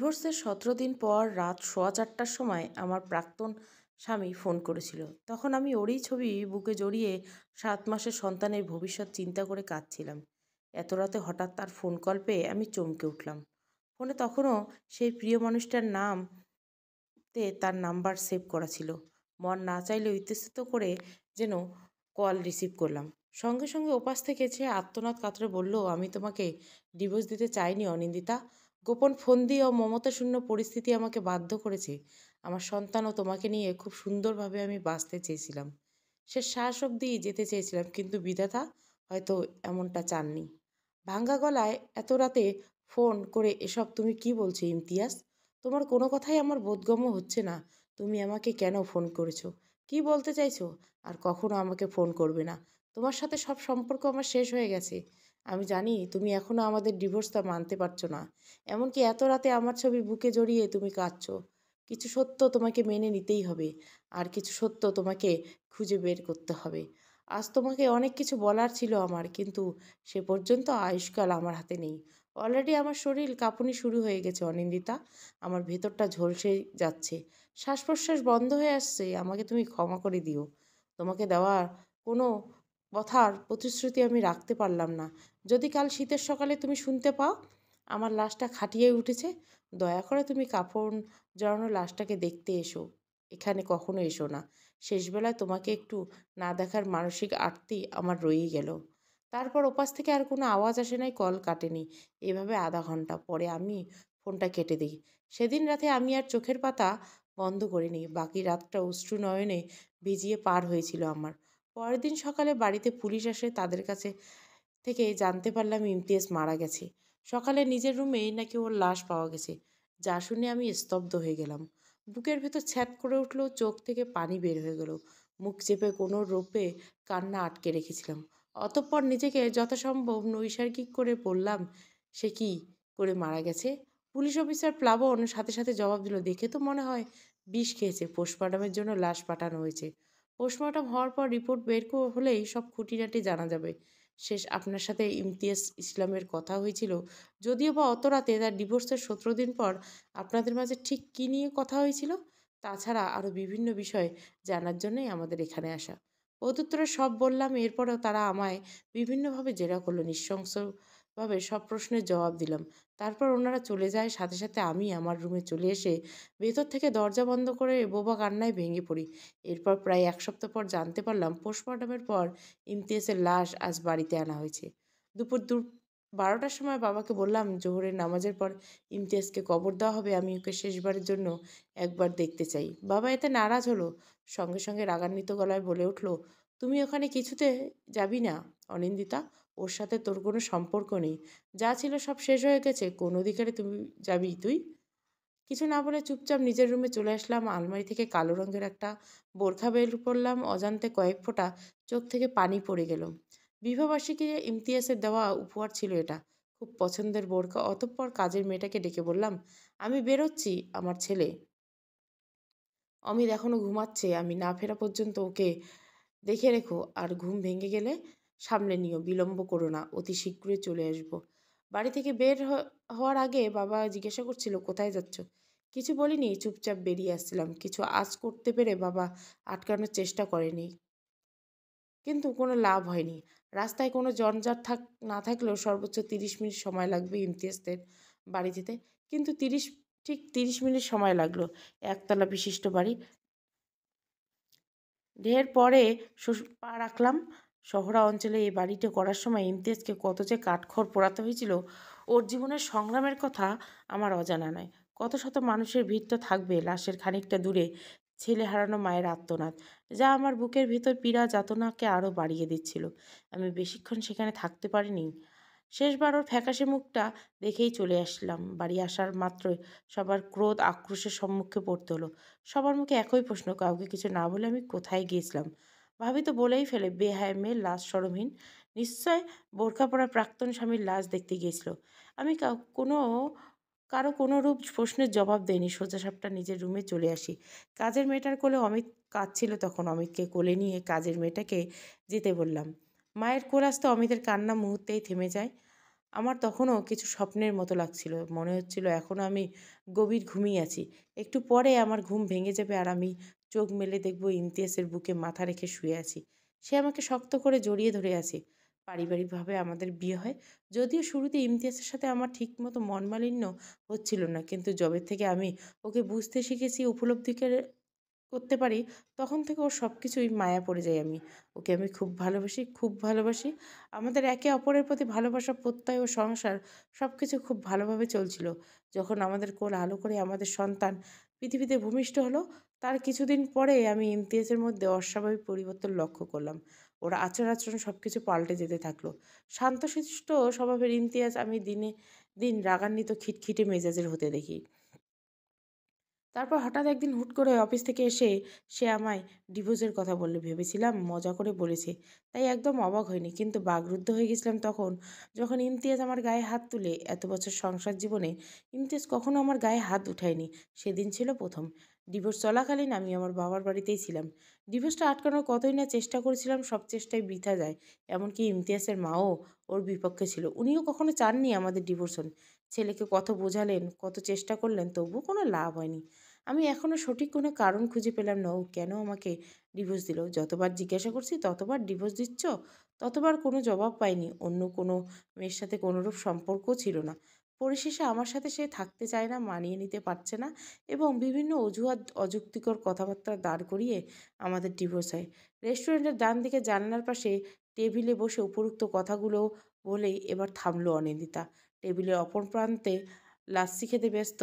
ডিভোর্সের 17 দিন পর রাত 4:15টার সময় আমার প্রাক্তন স্বামী ফোন করেছিল। তখন আমি ওরই ছবি বুকে জড়িয়ে 7 মাসের সন্তানের ভবিষ্যৎ চিন্তা করে কাঁদছিলাম। এত রাতে হঠাৎ তার ফোন কল পেয়ে আমি চমকে উঠলাম। ফোনে তখনও সেই প্রিয় মানুষটার তার নাম্বার সেভ করা ছিল। মন না চাইলেও ইতস্তত করে যেন কল রিসিভ করলাম। সঙ্গে সঙ্গে ওপাশ থেকে সে আর্তনাদ কাতরে বলল, আমি তোমাকে ডিভোর্স দিতে চাইনি অনিন্দিতা। গোপন ফন্দি ও মমতাশূন্য পরিস্থিতি আমাকে বাধ্য করেছে। আমার সন্তান ও তোমাকে নিয়ে খুব সুন্দরভাবে আমি বাঁচতে চেয়েছিলাম। সে শ্বাস অবধি যেতে চেয়েছিলাম, কিন্তু বিধাতা হয়তো এমনটা চাননি। ভাঙ্গা গলায় এত রাতে ফোন করে এসব তুমি কি বলছো ইমতিয়াজ? তোমার কোনো কথাই আমার বোধগম্য হচ্ছে না। তুমি আমাকে কেন ফোন করেছো? কি বলতে চাইছো? আর কখনো আমাকে ফোন করবে না। তোমার সাথে সব সম্পর্ক আমার শেষ হয়ে গেছে। আমি জানি তুমি এখনো আমাদের ডিভোর্সটা মানতে পারছো না। এমনকি এত রাতে আমার ছবি বুকে জড়িয়ে তুমি কাঁদছো। কিছু সত্য তোমাকে মেনে নিতেই হবে। আর কিছু সত্য তোমাকে খুঁজে বের করতে হবে। আজ তোমাকে অনেক কিছু বলার ছিল আমার, কিন্তু সে পর্যন্ত আয়ুষ্কাল আমার হাতে নেই। অলরেডি আমার শরীর কাঁপুনি শুরু হয়ে গেছে অনিন্দিতা। আমার ভেতরটা ঝলসে যাচ্ছে। শ্বাস প্রশ্বাস বন্ধ হয়ে আসছে। আমাকে তুমি ক্ষমা করে দিও। তোমাকে দেওয়া কোনো কথার প্রতিশ্রুতি আমি রাখতে পারলাম না। যদি কাল শীতের সকালে তুমি শুনতে পাও আমার লাশটা খাটিয়ে উঠেছে, দয়া করে তুমি কাফন জড়ানো লাশটাকে দেখতে এসো। এখানে কখনো এসো না। শেষবেলায় তোমাকে একটু না দেখার মানসিক আর্তি আমার রয়েই গেল। তারপর ওপাশ থেকে আর কোনো আওয়াজ আসে নাই, কল কাটেনি। এভাবে আধা ঘন্টা পরে আমি ফোনটা কেটে দিই। সেদিন রাতে আমি আর চোখের পাতা বন্ধ করিনি। বাকি রাতটা অশ্রু নয়নে ভিজিয়ে পার হয়েছিল আমার। পরের দিন সকালে বাড়িতে পুলিশ আসে। তাদের কাছে থেকে জানতে পারলাম ইমতিয়াজ মারা গেছে। সকালে নিজের রুমে নাকি ওর লাশ পাওয়া গেছে। যা শুনে আমি স্তব্ধ হয়ে গেলাম। বুকের ভেতর ছ্যাদ করে উঠলো, চোখ থেকে পানি বের হয়ে গেল। মুখ চেপে কোনো রূপে কান্না আটকে রেখেছিলাম। অতঃপর নিজেকে যথাসম্ভব নৈসর্গিক করে বললাম, সে কি করে মারা গেছে? পুলিশ অফিসার প্লাবন সাথে সাথে জবাব দিল, দেখে তো মনে হয় বিষ খেয়েছে। পোস্টমর্টমের জন্য লাশ পাঠানো হয়েছে। পোস্টমর্টম হওয়ার পর রিপোর্ট হলেই সব খুঁটিনাটি জানা যাবে। শেষ আপনার সাথে ইমতিয়াজ ইসলামের কথা হয়েছিল, যদিও বা অত রাতে। তার ডিভোর্সের 17 দিন পর আপনাদের মাঝে ঠিক কী নিয়ে কথা হয়েছিল? তাছাড়া আরও বিভিন্ন বিষয় জানার জন্যই আমাদের এখানে আসা। প্রত্যুত্তরে সব বললাম। এরপরেও তারা আমায় বিভিন্নভাবে জেরা করলো। নৃশংসভাবে সব প্রশ্নের জবাব দিলাম। তারপর ওনারা চলে যায়। সাথে সাথে আমি আমার রুমে চলে এসে ভেতর থেকে দরজা বন্ধ করে বোবা কান্নায় ভেঙে পড়ি। এরপর প্রায় 1 সপ্তাহ পর জানতে পারলাম পোস্টমর্টমের পর ইমতিয়াজের লাশ আজ বাড়িতে আনা হয়েছে। দুপুর 12টার সময় বাবাকে বললাম, জোহরের নামাজের পর ইমতিয়াজকে কবর দেওয়া হবে। আমি ওকে শেষবারের জন্য একবার দেখতে চাই। বাবা এতে নারাজ হলো। সঙ্গে সঙ্গে রাগান্বিত গলায় বলে উঠল, তুমি ওখানে কিছুতে যাবি না অনিন্দিতা। ওর সাথে তোর কোনো সম্পর্ক নেই। যা ছিল সব শেষ হয়ে গেছে। কোন অধিকারে তুমি যাবি তুই? কিছু না বলে চুপচাপ নিজের রুমে চলে আসলাম। আলমারি থেকে কালো রঙের একটা বোরখা বের করলাম। অজান্তে কয়েক ফোঁটা চোখ থেকে পানি পড়ে গেল। বিবাহবার্ষিকীতে ইমতিয়াজের দেওয়া উপহার ছিল এটা। খুব পছন্দের বোরখা। অতঃপর কাজের মেয়েটাকে ডেকে বললাম, আমি বেরোচ্ছি। আমার ছেলে অমিত এখনো ঘুমাচ্ছে। আমি না ফেরা পর্যন্ত ওকে দেখে রেখো। আর ঘুম ভেঙে গেলে সামলে নিও। বিলম্ব করো না। অতি শীঘ্রই চলে আসবো। বাড়ি থেকে হওয়ার আগে বাবা জিজ্ঞাসা করছিল, কোথায় যাচ্ছ? কিছু বলিনি। চুপচাপ বেরিয়ে আসছিলাম। কিছু আঁচ করতে পেরে বাবা আটকানোর চেষ্টা করেনি, কিন্তু কোনো লাভ হয়নি। রাস্তায় কোনো জঞ্জাট না থাকলেও সর্বোচ্চ 30 মিনিট সময় লাগবে ইমতিয়াজদের বাড়ি যেতে। কিন্তু ঠিক 30 মিনিট সময় লাগলো। একতলা বিশিষ্ট বাড়ি। ঢের পরে পা রাখলাম। শহরা অঞ্চলে এই বাড়িটা করার সময় ইমতিয়াজকে কত যে কাঠখড় পোড়াতে হয়েছিল, ওর জীবনের সংগ্রামের কথা আমার অজানা নয়। কত শত মানুষের ভিড় তো থাকবে। লাশের খানিকটা দূরে ছেলে হারানো মায়ের আর্তনাদ, যা আমার বুকের ভিতর পীড়া যাতনাকে আরও বাড়িয়ে দিচ্ছিল। আমি বেশিক্ষণ সেখানে থাকতে পারিনি। শেষবার ওর ফ্যাকাশে মুখটা দেখেই চলে আসলাম। বাড়ি আসার মাত্রই সবার ক্রোধ আক্রোশের সম্মুখে পড়তে হলো। সবার মুখে একই প্রশ্ন। কাউকে কিছু না বলে আমি কোথায় গিয়েছিলাম? ভাবি তো বলেই ফেলে, বেহায় মেয়ে, লাশ শরমহীন। নিশ্চয় বোরখা পরা প্রাক্তন স্বামীর লাশ দেখতে গিয়েছিল। আমি কারো কোনো রূপ প্রশ্নের জবাব দেয়নি। সোজাসাপটা নিজের রুমে চলে আসি। কাজের মেয়েটার কোলে অমিত কাঁদছিল তখন। অমিতকে কোলে নিয়ে কাজের মেয়েটাকে যেতে বললাম। মায়ের কোল আসতে অমিতের কান্না মুহূর্তেই থেমে যায়। আমার তখনও কিছু স্বপ্নের মতো লাগছিল। মনে হচ্ছিল এখনও আমি গভীর ঘুমিয়ে আছি। একটু পরে আমার ঘুম ভেঙে যাবে আর আমি চোখ মেলে দেখব ইমতিয়াজের বুকে মাথা রেখে শুয়ে আছি। সে আমাকে শক্ত করে জড়িয়ে ধরে আছে। পারিবারিকভাবে আমাদের বিয়ে হয়। যদিও শুরুতে ইমতিয়াজের সাথে আমার ঠিকমতো মন মালিন্য হচ্ছিল না, কিন্তু যবে থেকে আমি ওকে বুঝতে শিখেছি, উপলব্ধি করতে পারি, তখন থেকে ওর সব কিছুই মায়া পড়ে যাই আমি। ওকে আমি খুব ভালোবাসি, খুব ভালোবাসি। আমাদের একে অপরের প্রতি ভালোবাসা, প্রত্যয় ও সংসার সব কিছু খুব ভালোভাবে চলছিল। যখন আমাদের কোল আলো করে আমাদের সন্তান পৃথিবীতে ভূমিষ্ঠ হলো, তার কিছুদিন পরে আমি ইমতিয়াজের মধ্যে অস্বাভাবিক পরিবর্তন লক্ষ্য করলাম। ওর আচার-আচরণ সব কিছু পাল্টে যেতে থাকলো। শান্তশিষ্ট স্বভাবের ইমতিয়াজ আমি দিনে দিন রাগান্বিত, খিটখিটে মেজাজের হতে দেখি। তারপর হঠাৎ একদিন হুট করে অফিস থেকে এসে সে আমায় ডিভোর্সের কথা বললে। ভেবেছিলাম মজা করে বলেছে, তাই একদম অবাক হয়নি, কিন্তু বাকরুদ্ধ হয়ে গেছিলাম তখন, যখন ইমতিয়াজ আমার গায়ে হাত তুলে। এত বছর সংসার জীবনে ইমতিয়াজ কখনো আমার গায়ে হাত উঠায়নি। সেদিন ছিল প্রথম। ডিভোর্স চলাকালীন আমি আমার বাবার বাড়িতেই ছিলাম। ডিভোর্সটা আটকানোর কতই না চেষ্টা করেছিলাম, সব চেষ্টায় বৃথা যায়। এমনকি ইমতিয়াজের মাও ওর বিপক্ষে ছিল। উনিও কখনো চাননি আমাদের ডিভোর্স হোক। ছেলেকে কত বোঝালেন, কত চেষ্টা করলেন, তবুও কোনো লাভ হয়নি। আমি এখনও সঠিক কোনো কারণ খুঁজে পেলাম না ও কেন আমাকে ডিভোর্স দিল। যতবার জিজ্ঞাসা করছি, ততবার ডিভোর্স দিচ্ছ, ততবার কোনো জবাব পাইনি। অন্য কোনো মেয়ের সাথে কোনোরূপ সম্পর্কও ছিল না। পরিশেষে আমার সাথে সে থাকতে চায় না, মানিয়ে নিতে পারছে না, এবং বিভিন্ন অজুহাত, অযুক্তিকর কথাবার্তা দাঁড় করিয়ে আমাদের ডিভোর্স হয়। রেস্টুরেন্টের ডান দিকে জানালার পাশে টেবিলে বসে উপরোক্ত কথাগুলো বলেই এবার থামলো অনিন্দিতা। টেবিলের অপর প্রান্তে লাচ্ছি খেতে ব্যস্ত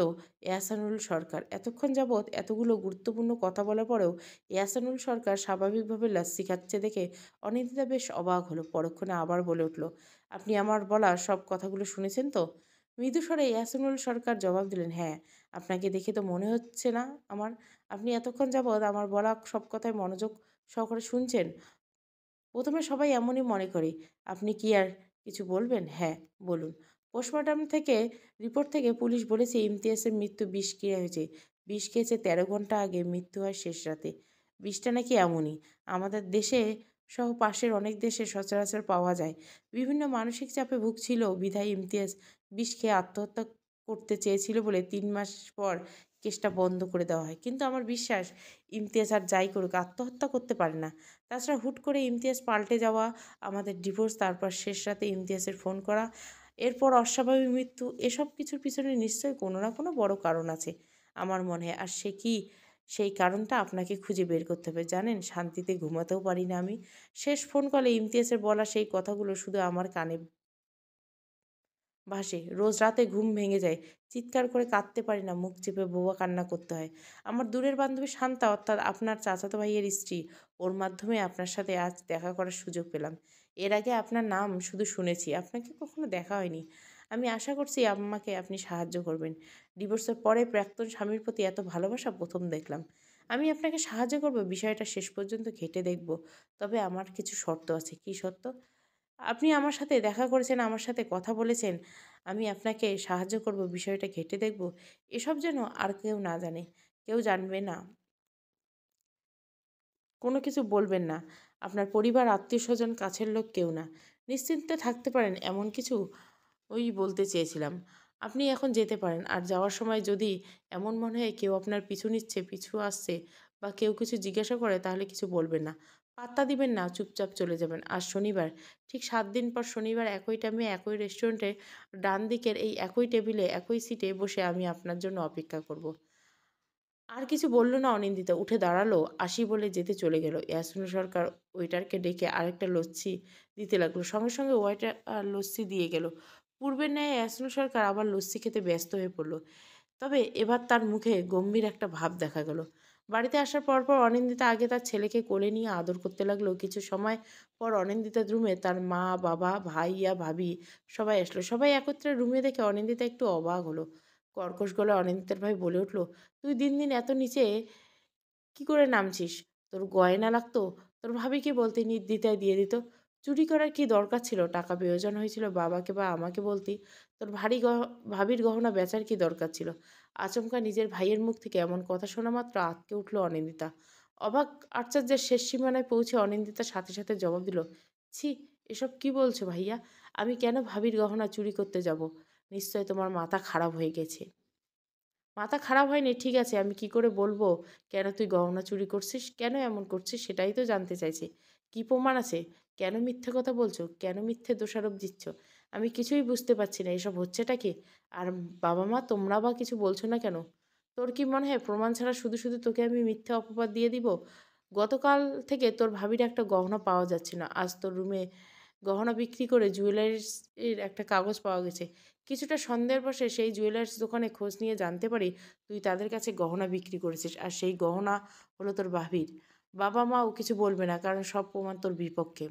এহসানুল সরকার। এতক্ষণ যাবৎ এতগুলো গুরুত্বপূর্ণ কথা বলার পরেও এহসানুল সরকার স্বাভাবিকভাবে লাচ্ছি খাচ্ছে দেখে অনিন্দিতা বেশ অবাক হলো। পরক্ষণে আবার বলে উঠল, আপনি আমার বলা সব কথাগুলো শুনেছেন তো? মৃদু স্বরে এহসানুল সরকার জবাব দিলেন, হ্যাঁ। আপনাকে দেখে তো মনে হচ্ছে না আমার আপনি এতক্ষণ যাবৎ আমার বলা সব কথায় মনোযোগ সহকারে শুনছেন। প্রথমে সবাই এমনই মনে করে। আপনি কি আর কিছু বলবেন? হ্যাঁ, বলুন। পোস্টমর্টম থেকে রিপোর্ট থেকে পুলিশ বলেছে ইমতিয়াজের মৃত্যু বিষক্রিয়া হয়েছে। বিষ খেয়েছে ১৩ ঘন্টা আগে, মৃত্যু হয় শেষ রাতে। বিষটা নাকি এমনই। আমাদের দেশে সহ পাশের অনেক দেশে সচরাচর পাওয়া যায়। বিভিন্ন মানসিক চাপে ভুগছিল বিধায় ইমতিয়াজ বিষ খেয়ে আত্মহত্যা করতে চেয়েছিল বলে ৩ মাস পর কেসটা বন্ধ করে দেওয়া হয়। কিন্তু আমার বিশ্বাস ইমতিয়াজ আর যাই করুক আত্মহত্যা করতে পারে না। তাছাড়া হুট করে ইমতিয়াজ পাল্টে যাওয়া, আমাদের ডিভোর্স, তারপর শেষ রাতে ইমতিয়াজের ফোন করা, এরপর অস্বাভাবিক মৃত্যু, এসব কিছুর পিছনে নিশ্চয়ই কোনো না কোনো বড় কারণ আছে আমার মনে হয়। আর সে কি, সেই কারণটা আপনাকে খুঁজে বের করতে হবে। জানেন, শান্তিতে ঘুমাতেও পারি না আমি। শেষ ফোন কলে ইমতিয়াজের বলা সেই কথাগুলো শুধু আমার কানে ভাসে। রোজ রাতে ঘুম ভেঙে যায়। চিৎকার করে কাঁদতে পারি না, মুখ চেপে বোবা কান্না করতে হয়। আমার দূরের বান্ধবী শান্তা, অর্থাৎ আপনার চাচাতো ভাইয়ের স্ত্রী, ওর মাধ্যমে আপনার সাথে আজ দেখা করার সুযোগ পেলাম। এর আগে আপনার নাম শুধু শুনেছি, আপনাকে কখনো দেখা হয়নি। আমি আশা করছি আমাকে আপনি সাহায্য করবেন। ডিভোর্সের পরে প্রাক্তন স্বামীর প্রতি এত ভালোবাসা প্রথম দেখলাম। আমি আপনাকে সাহায্য করব, বিষয়টা শেষ পর্যন্ত ঘেঁটে দেখব। তবে আমার কিছু শর্ত আছে। কী শর্ত? আপনি আমার সাথে দেখা করেছেন, আমার সাথে কথা বলেছেন। আমি আপনাকে সাহায্য করব, বিষয়টা ঘেঁটে দেখব। এসব যেন আর কেউ না জানে। কেউ জানবে না। কোনো কিছু বলবেন না। আপনার পরিবার, আত্মীয়স্বজন, কাছের লোক কেউ না। নিশ্চিন্তে থাকতে পারেন, এমন কিছু বলতে চেয়েছিলাম। আপনি এখন যেতে পারেন। আর যাওয়ার সময় যদি এমন মনে হয় কেউ আপনার পিছু নিচ্ছে, পিছু আসছে, বা কেউ কিছু জিজ্ঞাসা করে, তাহলে কিছু বলবেন না। পাত্তা দিবেন না, চুপচাপ চলে যাবেন। আর শনিবার, ঠিক ৭ দিন পর শনিবার একই টাইমে একই রেস্টুরেন্টে ডান দিকের এই একই টেবিলে একই সিটে বসে আমি আপনার জন্য অপেক্ষা করব। আর কিছু বলল না অনিন্দিতা। উঠে দাঁড়ালো, আসি বলে যেতে চলে গেল। ইয়াসমিন সরকার ওয়েটারকে ডেকে আরেকটা লস্যি দিতে লাগলো। সঙ্গে সঙ্গে ওয়েটার লস্যি দিয়ে গেল। পূর্বের ন্যায় ইয়াসমিন সরকার আবার লস্যি খেতে ব্যস্ত হয়ে পড়ল। তবে এবার তার মুখে গম্ভীর একটা ভাব দেখা গেল। বাড়িতে আসার পরপর অনিন্দিতা আগে তার ছেলেকে কোলে নিয়ে আদর করতে লাগলো। কিছু সময় পর অনিন্দিতার রুমে তার মা, বাবা, ভাইয়া, ভাবি সবাই আসলো। সবাই একত্রে রুমে দেখে অনিন্দিতা একটু অবাক হলো। কর্কশ গলায় অনিন্দিতার ভাই বলে উঠল, তুই দিন দিন এত নিচে কি করে নামছিস? তোর গয়না লাগতো? তোর ভাবিকে বলতি, নির্দ্বিধায় দিয়ে দিত। চুরি করার কি দরকার ছিল? টাকা প্রয়োজন হয়েছিল বাবাকে বা আমাকে বলতি। তোর ভাবির গহনা বেচার কি দরকার ছিল? আচমকা নিজের ভাইয়ের মুখ থেকে এমন কথা শোনা মাত্র আঁতকে উঠল অনিন্দিতা। অবাক আশ্চর্যের শেষ সীমানায় পৌঁছে অনিন্দিতার সাথে সাথে জবাব দিল, ছি, এসব কি বলছো ভাইয়া? আমি কেন ভাবির গহনা চুরি করতে যাব? নিশ্চয় তোমার মাথা খারাপ হয়ে গেছে। মাথা খারাপ হয়নি, ঠিক আছে, আমি কি করে বলবো কেন তুই গহনা চুরি করছিস? কেন এমন করছিস সেটাই তো জানতে চাইছি। কি প্রমাণ আছে? কেন মিথ্যে কথা বলছো? কেন মিথ্যে দোষারোপ দিচ্ছ? আমি কিছুই বুঝতে পারছি না, এসব হচ্ছেটা কি? আর বাবা মা তোমরা বা কিছু বলছো না কেন? তোর কি মনে হয় প্রমাণ ছাড়া শুধু শুধু তোকে আমি মিথ্যে অপবাদ দিয়ে দিব? গতকাল থেকে তোর ভাবির একটা গহনা পাওয়া যাচ্ছে না, আজ তোর রুমে গহনা বিক্রি করে জুয়েলারিস এর একটা কাগজ পাওয়া গেছে। কিছুটা সন্দেহের বশে সেই জুয়েলার্স দোকানে খোঁজ নিয়ে জানতে পারি তুই তাদের কাছে গহনা বিক্রি করেছিস, আর সেই গহনা হলো তোর ভাবির। বাবা মাও কিছু বলবে না, কারণ সব প্রমাণ তোর বিপক্ষে।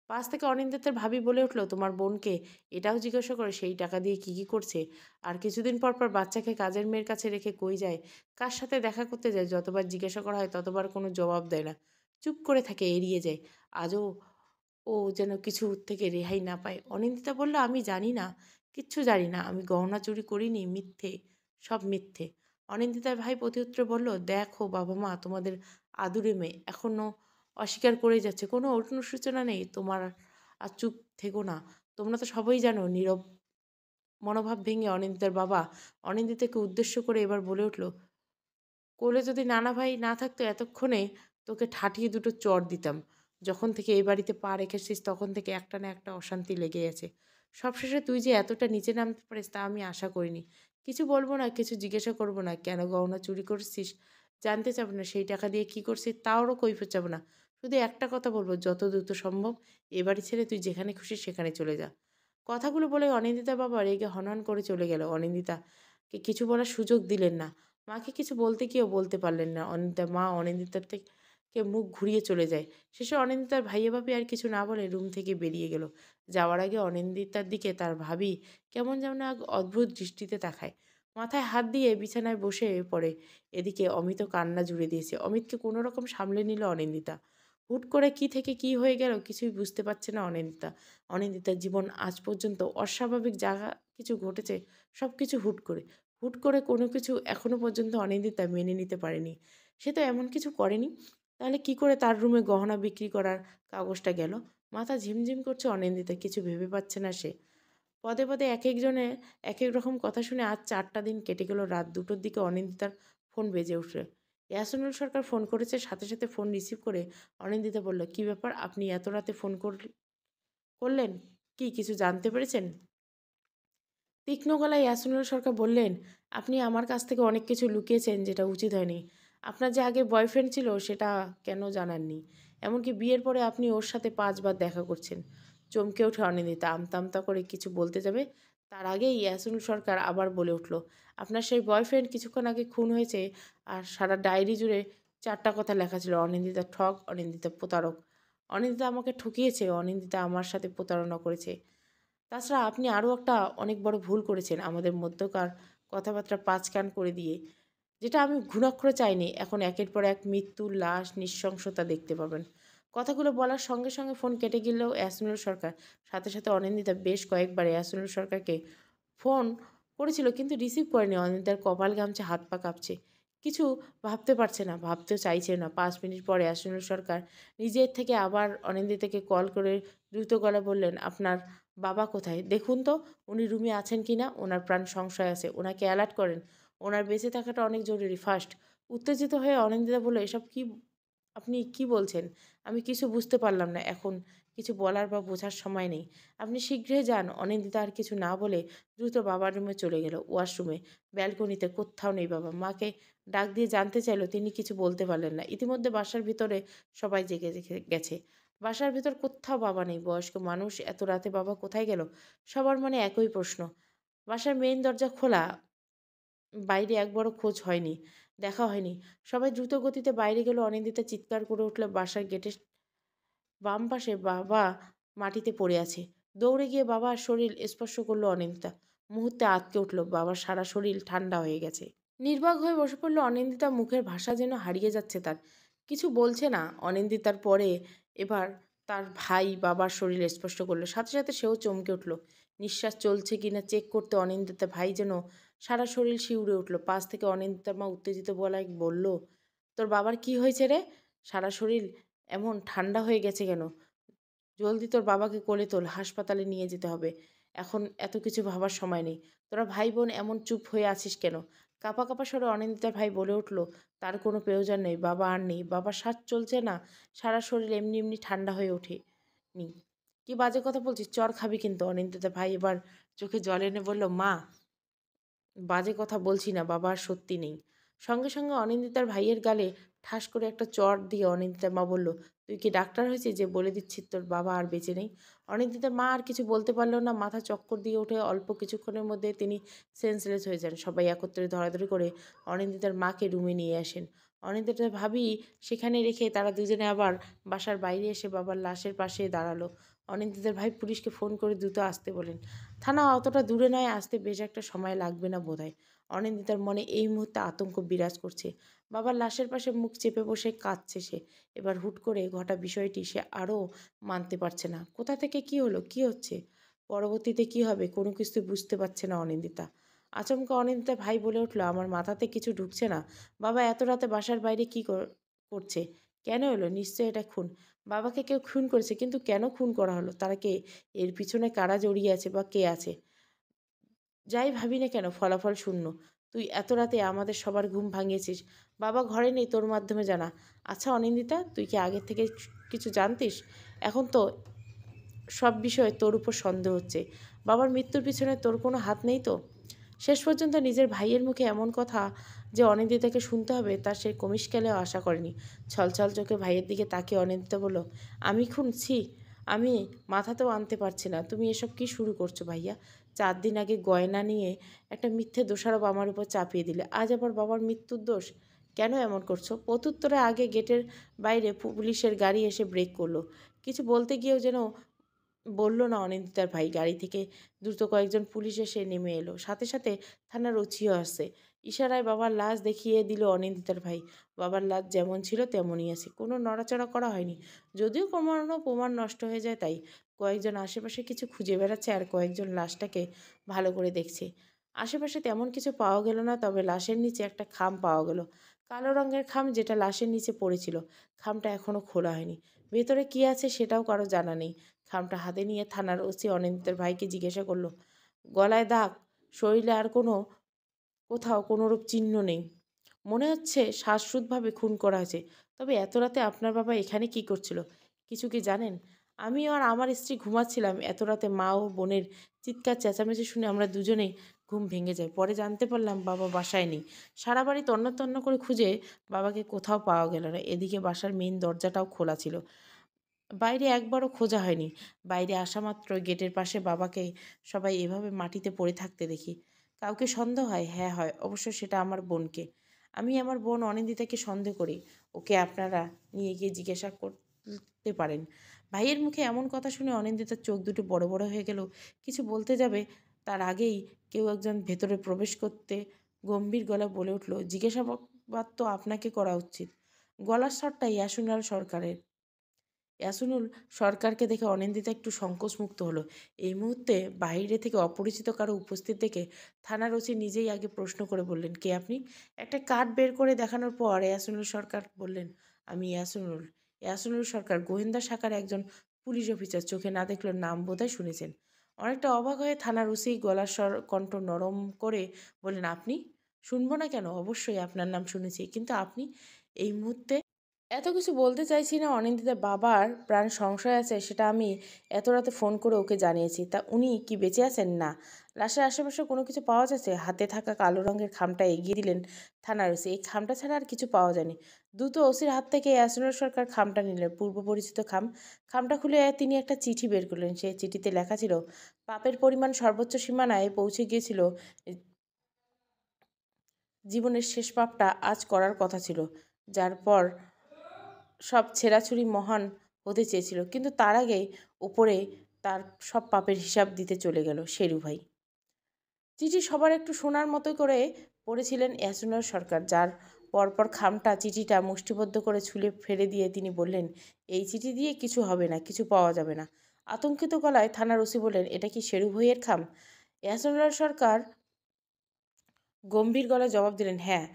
পাশ থেকে অনিন্দিতার ভাবি বলে উঠল, তোমার বোনকে এটাও জিজ্ঞাসা করে সেই টাকা দিয়ে কি কি করছে। আর কিছুদিন পর পর বাচ্চাকে কাজের মেয়ের কাছে রেখে কই যায়, কার সাথে দেখা করতে যায়, যতবার জিজ্ঞাসা করা হয় ততবার কোনো জবাব দেয় না, চুপ করে থাকে, এড়িয়ে যায়। আজও ও যেন কিছু থেকে রেহাই না পায়। অনিন্দিতা বলল, আমি জানি না, কিচ্ছু জানি না, আমি গহনা চুরি করিনি, মিথ্যে, সব মিথ্যে। অনিন্দিতার ভাই প্রত্যুত্তরে বলল, দেখো বাবা মা, তোমাদের আদুরে মেয়ে এখনও অস্বীকার করে যাচ্ছে, কোনো অনুশোচনা নেই তোমার, আর চুপ থেকো না। তোমরা তো সবাই জানো। নীরব মনোভাব ভেঙে অনিন্দিতার বাবা অনিন্দিতাকে উদ্দেশ্য করে এবার বলে উঠল, কোলে যদি নানা ভাই না থাকতো এতক্ষণে তোকে ঠাঠিয়ে দুটো চড় দিতাম। যখন থেকে এই বাড়িতে পা রেখেছিস তখন থেকে একটা না একটা অশান্তি লেগে আছে। সবশেষে তুই যে এতটা নিচে নামতে পারিস তা আমি আশা করিনি। কিছু বলবো না, কিছু জিজ্ঞাসা করবো না, কেন গহনা চুরি করছিস জানতে চাবো না, সেই টাকা দিয়ে কি করছিস তাওরও কৈফিয়ত চাবো না। শুধু একটা কথা বলবো, যত দ্রুত সম্ভব এ বাড়ি ছেড়ে তুই যেখানে খুশি সেখানে চলে যা। কথাগুলো বলে অনিন্দিতার বাবা রেগে হনহন করে চলে গেল। অনিন্দিতাকে কিছু বলার সুযোগ দিলেন না। মাকে কিছু বলতে গিয়েও বলতে পারলেন না। অনিন্দিতার মা অনিন্দিতার থেকে মুখ ঘুরিয়ে চলে যায়। শেষে অনিন্দিতার ভাইয়া ভাবি আর কিছু না বলে রুম থেকে বেরিয়ে গেল। যাওয়ার আগে অনিন্দিতার দিকে তার ভাবি কেমন যেন এক অদ্ভুত দৃষ্টিতে তাকায়। মাথায় হাত দিয়ে বিছানায় বসে পড়ে। এদিকে অমিতও কান্না জুড়ে দিয়েছে। অমিতকে কোনো রকম সামলে নিল অনিন্দিতা। হুট করে কি থেকে কি হয়ে গেল কিছুই বুঝতে পারছে না অনিন্দিতা। অনিন্দিতার জীবন আজ পর্যন্ত অস্বাভাবিক জায়গা কিছু ঘটেছে, সব কিছু হুট করে। হুট করে কোনো কিছু এখনো পর্যন্ত অনিন্দিতা মেনে নিতে পারেনি। সে তো এমন কিছু করেনি। তাহলে কি করে তার রুমে গহনা বিক্রি করার কাগজটা গেল? মাথা ঝিমঝিম করছে অনিন্দিতা, কিছু ভেবে পাচ্ছে না সে। পদে পদে এক একজনের এক এক রকম কথা শুনে আজ 4টা দিন কেটে গেল। রাত 2টোর দিকে অনিন্দিতার ফোন বেজে উঠল। ইয়াসিনুল সরকার ফোন করেছে। সাথে সাথে ফোন রিসিভ করে অনিন্দিতা বলল, কি ব্যাপার, আপনি এত রাতে ফোন করলেন? কি কিছু জানতে পেরেছেন? তীক্ষ্ণ গলায় ইয়াসিনুল সরকার বললেন, আপনি আমার কাছ থেকে অনেক কিছু লুকিয়েছেন যেটা উচিত হয়নি। আপনার যে আগে বয়ফ্রেন্ড ছিল সেটা কেন জানাননি? এমনকি বিয়ের পরে আপনি ওর সাথে 5বার দেখা করছেন। চমকে ওঠে অনিন্দিতা। আমতা আমতা করে কিছু বলতে যাবে, তার আগেই ইয়াসিনুল সরকার আবার বলে উঠল, আপনার সেই বয়ফ্রেন্ড কিছুক্ষণ আগে খুন হয়েছে। আর সারা ডায়েরি জুড়ে 4টা কথা লেখা ছিল, অনিন্দিতা ঠক, অনিন্দিতা প্রতারক, অনিন্দিতা আমাকে ঠকিয়েছে, অনিন্দিতা আমার সাথে প্রতারণা করেছে। তাছাড়া আপনি আরও একটা অনেক বড় ভুল করেছেন, আমাদের মধ্যকার কথাবার্তা পাঁচকান করে দিয়ে, যেটা আমি ঘুণাক্ষরে চাইনি। এখন একের পর এক মৃত্যুর লাশ, নৃশংসতা দেখতে পাবেন। কথাগুলো বলার সঙ্গে সঙ্গে ফোন কেটে গেলেও ইয়াসিনুল সরকার, সাথে সাথে অনিন্দিতা বেশ কয়েকবার ইয়াসিনুল সরকারকে ফোন করেছিল, কিন্তু রিসিভ করেনি। অনিন্দিতার কপাল ঘামছে, হাত পা কাঁপছে, কিছু ভাবতে পারছে না, ভাবতেও চাইছে না। 5 মিনিট পরে ইয়াসিনুল সরকার নিজের থেকে আবার অনিন্দিতাকে কল করে দ্রুত গলা বললেন, আপনার বাবা কোথায়? দেখুন তো উনি রুমে আছেন কি না, ওনার প্রাণ সংশয় আছে, ওনাকে অ্যালার্ট করেন, ওনার বেঁচে থাকাটা অনেক জরুরি, ফার্স্ট। উত্তেজিত হয়ে অনিন্দিতা বলল, এসব কি আপনি কি বলছেন? আমি কিছু বুঝতে পারলাম না। এখন কিছু বলার বা বোঝার সময় নেই, আপনি শীঘ্রই যান। অনিন্দিতা আর কিছু না বলে দ্রুত বাবার রুমে চলে গেল। ওয়াশরুমে, ব্যালকনিতে কোথাও নেই বাবা। মাকে ডাক দিয়ে জানতে চাইলো, তিনি কিছু বলতে পারলেন না। ইতিমধ্যে বাসার ভিতরে সবাই জেগে গেছে। বাসার ভিতর কোথাও বাবা নেই। বয়স্ক মানুষ, এত রাতে বাবা কোথায় গেল? সবার মনে একই প্রশ্ন। বাসার মেইন দরজা খোলা, বাইরে একবারও খোঁজ হয়নি, দেখা হয়নি। সবাই দ্রুত গতিতে বাইরে গেল। অনিন্দিতা চিৎকার করে উঠল, বাসার গেটের বাম পাশে বাবা মাটিতে পড়ে আছে। দৌড়ে গিয়ে বাবার শরীর স্পর্শ করলো অনিন্দিতা। মুহূর্তে আঁতকে উঠল, বাবার সারা শরীর ঠান্ডা হয়ে গেছে। নির্বাক হয়ে বসে পড়ল অনিন্দিতা। মুখের ভাষা যেন হারিয়ে যাচ্ছে তার। কিছু বলছে না। অনিন্দিতার পরে এবার তার ভাই বাবার শরীর স্পর্শ করলো। সাথে সাথে সেও চমকে উঠল। নিঃশ্বাস চলছে কিনা চেক করতে অনিন্দিতা ভাই যেন সারা শরীর শিউরে উঠল। পাশ থেকে অনিন্দিতার মা উত্তেজিত গলায় বলল, তোর বাবার কি হয়েছে রে? সারা শরীর এমন ঠান্ডা হয়ে গেছে কেন? জলদি তোর বাবাকে কোলে তোল, হাসপাতালে নিয়ে যেতে হবে। এখন এত কিছু ভাবার সময় নেই। তোরা ভাই বোন এমন চুপ হয়ে আছিস কেন? কাঁপা কাঁপা স্বরে অনিন্দিতার ভাই বলে উঠল, তার কোনো প্রয়োজন নেই, বাবা আর নেই। বাবার শ্বাস চলছে না, সারা শরীর এমনি এমনি ঠান্ডা হয়ে ওঠে নি। কি বাজে কথা বলছিস, চর খাবি কিন্তু। অনিন্দিতা ভাই এবার চোখে জল এনে বলল, মা, বাজে কথা বলছি না, বাবা আর সত্যি নেই। সঙ্গে সঙ্গে অনিন্দিতার ভাইয়ের গালে ঠাস করে একটা চড় দিয়ে অনিন্দিতার মা বলল, তুই কি ডাক্তার হয়েছিস যে বলে দিচ্ছিস তোর বাবা আর বেঁচে নেই? অনিন্দিতার মা আর কিছু বলতে পারলো না, মাথা চক্কর দিয়ে ওঠে। অল্প কিছুক্ষণের মধ্যে তিনি সেন্সলেস হয়ে যান। সবাই একত্রে ধরাধরি করে অনিন্দিতার মাকে রুমে নিয়ে আসেন। অনিন্দিতার ভাবি সেখানে রেখে তারা দুজনে আবার বাসার বাইরে এসে বাবার লাশের পাশে দাঁড়ালো। অনিন্দিতার ভাই পুলিশকে ফোন করে দ্রুত আসতে বলেন। থানা অতটা দূরে নয়, আসতে বেশ একটা সময় লাগবে না বোধহয়। অনিন্দিতার মনে এই মুহূর্তে আতঙ্ক বিরাজ করছে। বাবার লাশের পাশে মুখ চেপে বসে কাঁদছে সে। এবার হুট করে ঘটা বিষয়টি সে আরও মানতে পারছে না। কোথা থেকে কি হলো, কি হচ্ছে, পরবর্তীতে কি হবে, কোনো কিছু বুঝতে পারছে না অনিন্দিতা। আচমকা অনিন্দিতা ভাই বলে উঠল, আমার মাথাতে কিছু ঢুকছে না। বাবা এত রাতে বাসার বাইরে কি করছে? কেন এলো? নিশ্চয় এটা খুন। বাবাকে কেউ খুন করেছে, কিন্তু কেন খুন করা হলো? তারা কে? এর পিছনে কারা জড়িয়ে আছে বা কে আছে? যাই ভাবি না কেন, ফলাফল শূন্য। তুই এত রাতে আমাদের সবার ঘুম ভাঙিয়েছিস। বাবা ঘরে নেই, তোর মাধ্যমে জানা। আচ্ছা অনিন্দিতা, তুই কি আগের থেকে কিছু জানতিস? এখন তো সব বিষয়ে তোর উপর সন্দেহ হচ্ছে। বাবার মৃত্যুর পিছনে তোর কোনো হাত নেই তো? শেষ পর্যন্ত নিজের ভাইয়ের মুখে এমন কথা যে অনিন্দিতাকে শুনতে হবে, তা সে কমিশকালেও আশা করেনি। ছলছল চোখে ভাইয়ের দিকে তাকিয়ে অনিন্দিতা বলল, আমি খুনছি? আমি মাথাতেও আনতে পারছি না। তুমি এসব কি শুরু করছো ভাইয়া? 4 দিন আগে গয়না নিয়ে একটা মিথ্যে দোষারোপ আমার উপর চাপিয়ে দিলে, আজ আবার বাবার মৃত্যুর দোষ। কেন এমন করছো? প্রত্যুত্তরে আগে গেটের বাইরে পুলিশের গাড়ি এসে ব্রেক করলো। কিছু বলতে গিয়েও যেন বলল না অনিন্দিতার ভাই। গাড়ি থেকে দ্রুত কয়েকজন পুলিশ এসে নেমে এলো। সাথে সাথে থানার ওসিও আসছে। ইশারায় বাবার লাশ দেখিয়ে দিল অনিন্দিতার ভাই। বাবার লাশ যেমন ছিল তেমনই আছে, কোনো নড়াচড়া করা হয়নি। যদিও কোনো প্রমাণ নষ্ট হয়ে যায় তাই। কয়েকজন আশেপাশে কিছু খুঁজে বেড়াচ্ছে আর কয়েকজন লাশটাকে ভালো করে দেখছে। আশেপাশে তেমন কিছু পাওয়া গেল না, তবে লাশের নিচে একটা খাম পাওয়া গেল। কালো রঙের খাম, যেটা লাশের নিচে পড়েছিল। খামটা এখনও খোলা হয়নি। ভেতরে কি আছে সেটাও কারো জানা নেই। খামটা হাতে নিয়ে থানার ওসি অনিন্দিতার ভাইকে জিজ্ঞাসা করলো, গলায় দাগ, শরীরে আর কোথাও কোনোরূপ চিহ্ন নেই। মনে হচ্ছে শ্বাসরোধভাবে খুন করা হয়েছে। তবে এত রাতে আপনার বাবা এখানে কি করছিল? কিছু কি জানেন? আমি আর আমার স্ত্রী ঘুমাচ্ছিলাম। এত রাতে মা ও বোনের চিৎকার চেঁচামেচি শুনে আমরা দুজনেই ঘুম ভেঙে যায়। পরে জানতে পারলাম বাবা বাসায় নেই। সারা বাড়ি তন্ন তন্ন করে খুঁজে বাবাকে কোথাও পাওয়া গেল না। এদিকে বাসার মেইন দরজাটাও খোলা ছিল, বাইরে একবারও খোঁজা হয়নি। বাইরে আসা মাত্র গেটের পাশে বাবাকে সবাই এভাবে মাটিতে পড়ে থাকতে দেখি। কাউকে সন্দেহ হয়? হ্যাঁ হয়, অবশ্য সেটা আমার বোনকে। আমি আমার বোন অনিন্দিতাকে সন্দেহ করি। ওকে আপনারা নিয়ে গিয়ে জিজ্ঞাসা করতে পারেন। ভাইয়ের মুখে এমন কথা শুনে অনিন্দিতার চোখ দুটো বড় বড় হয়ে গেল। কিছু বলতে যাবে, তার আগেই কেউ একজন ভেতরে প্রবেশ করতে গম্ভীর গলা বলে উঠল, জিজ্ঞাসাবাদ তো আপনাকে করা উচিত। গলার স্বরটা ইয়াসুনাল সরকারের। ইয়াসুনুল সরকারকে দেখে অনিন্দিতা একটু সংকোচমুক্ত হলো। এই মুহূর্তে বাইরে থেকে অপরিচিত কারো উপস্থিত দেখে থানার ওসি নিজেই আগে প্রশ্ন করে বললেন, কে আপনি? একটা কার্ড বের করে দেখানোর পর ইয়াসুনুল সরকার বললেন, আমি ইয়াসুনুল। ইয়াসুনুল সরকার গোয়েন্দা শাখার একজন পুলিশ অফিসার। চোখে না দেখলেও নাম বোধহয় শুনেছেন। অনেকটা অবাক হয়ে থানার ওসি গলার স্বর কণ্ঠ নরম করে বললেন, আপনি? শুনবো না কেন, অবশ্যই আপনার নাম শুনেছি, কিন্তু আপনি এই মুহূর্তে? এত কিছু বলতে চাইছি না। অনিন্দিতার বাবার প্রাণ সংশয় আছে, সেটা আমি এত রাতে ফোন করে ওকে জানিয়েছি। তা উনি কি বেঁচে আছেন? না। লাশের আশেপাশে কোনো কিছু পাওয়া যাচ্ছে? হাতে থাকা কালো রঙের খামটা এগিয়ে দিলেন থানার ওসি। এই খামটা ছাড়া আর কিছু পাওয়া যায়নি। দ্রুত ওসির হাত থেকে ইয়াসিনুর সরকার খামটা নিলেন, পূর্ব পরিচিত খাম। খামটা খুলে তিনি একটা চিঠি বের করলেন। সেই চিঠিতে লেখা ছিল, পাপের পরিমাণ সর্বোচ্চ সীমানায় পৌঁছে গিয়েছিল। জীবনের শেষ পাপটা আজ করার কথা ছিল, যার পর সব ছেঁড়াছুড়ি মহান হতে চেয়েছিল, কিন্তু তার আগেই ওপরে তার সব পাপের হিসাব দিতে চলে গেল শেরু ভাই। চিঠি সবার একটু শোনার মতো করে পড়েছিলেন ইয়াসিনুর সরকার, যার পরপর খামটা চিঠিটা মুষ্টিবদ্ধ করে ছুলে ফেলে দিয়ে তিনি বললেন, এই চিঠি দিয়ে কিছু হবে না, কিছু পাওয়া যাবে না। আতঙ্কিত গলায় থানার ওসি বললেন, এটা কি শেরু ভাইয়ের খাম? ইয়াসিনুর সরকার গম্ভীর গলায় জবাব দিলেন, হ্যাঁ,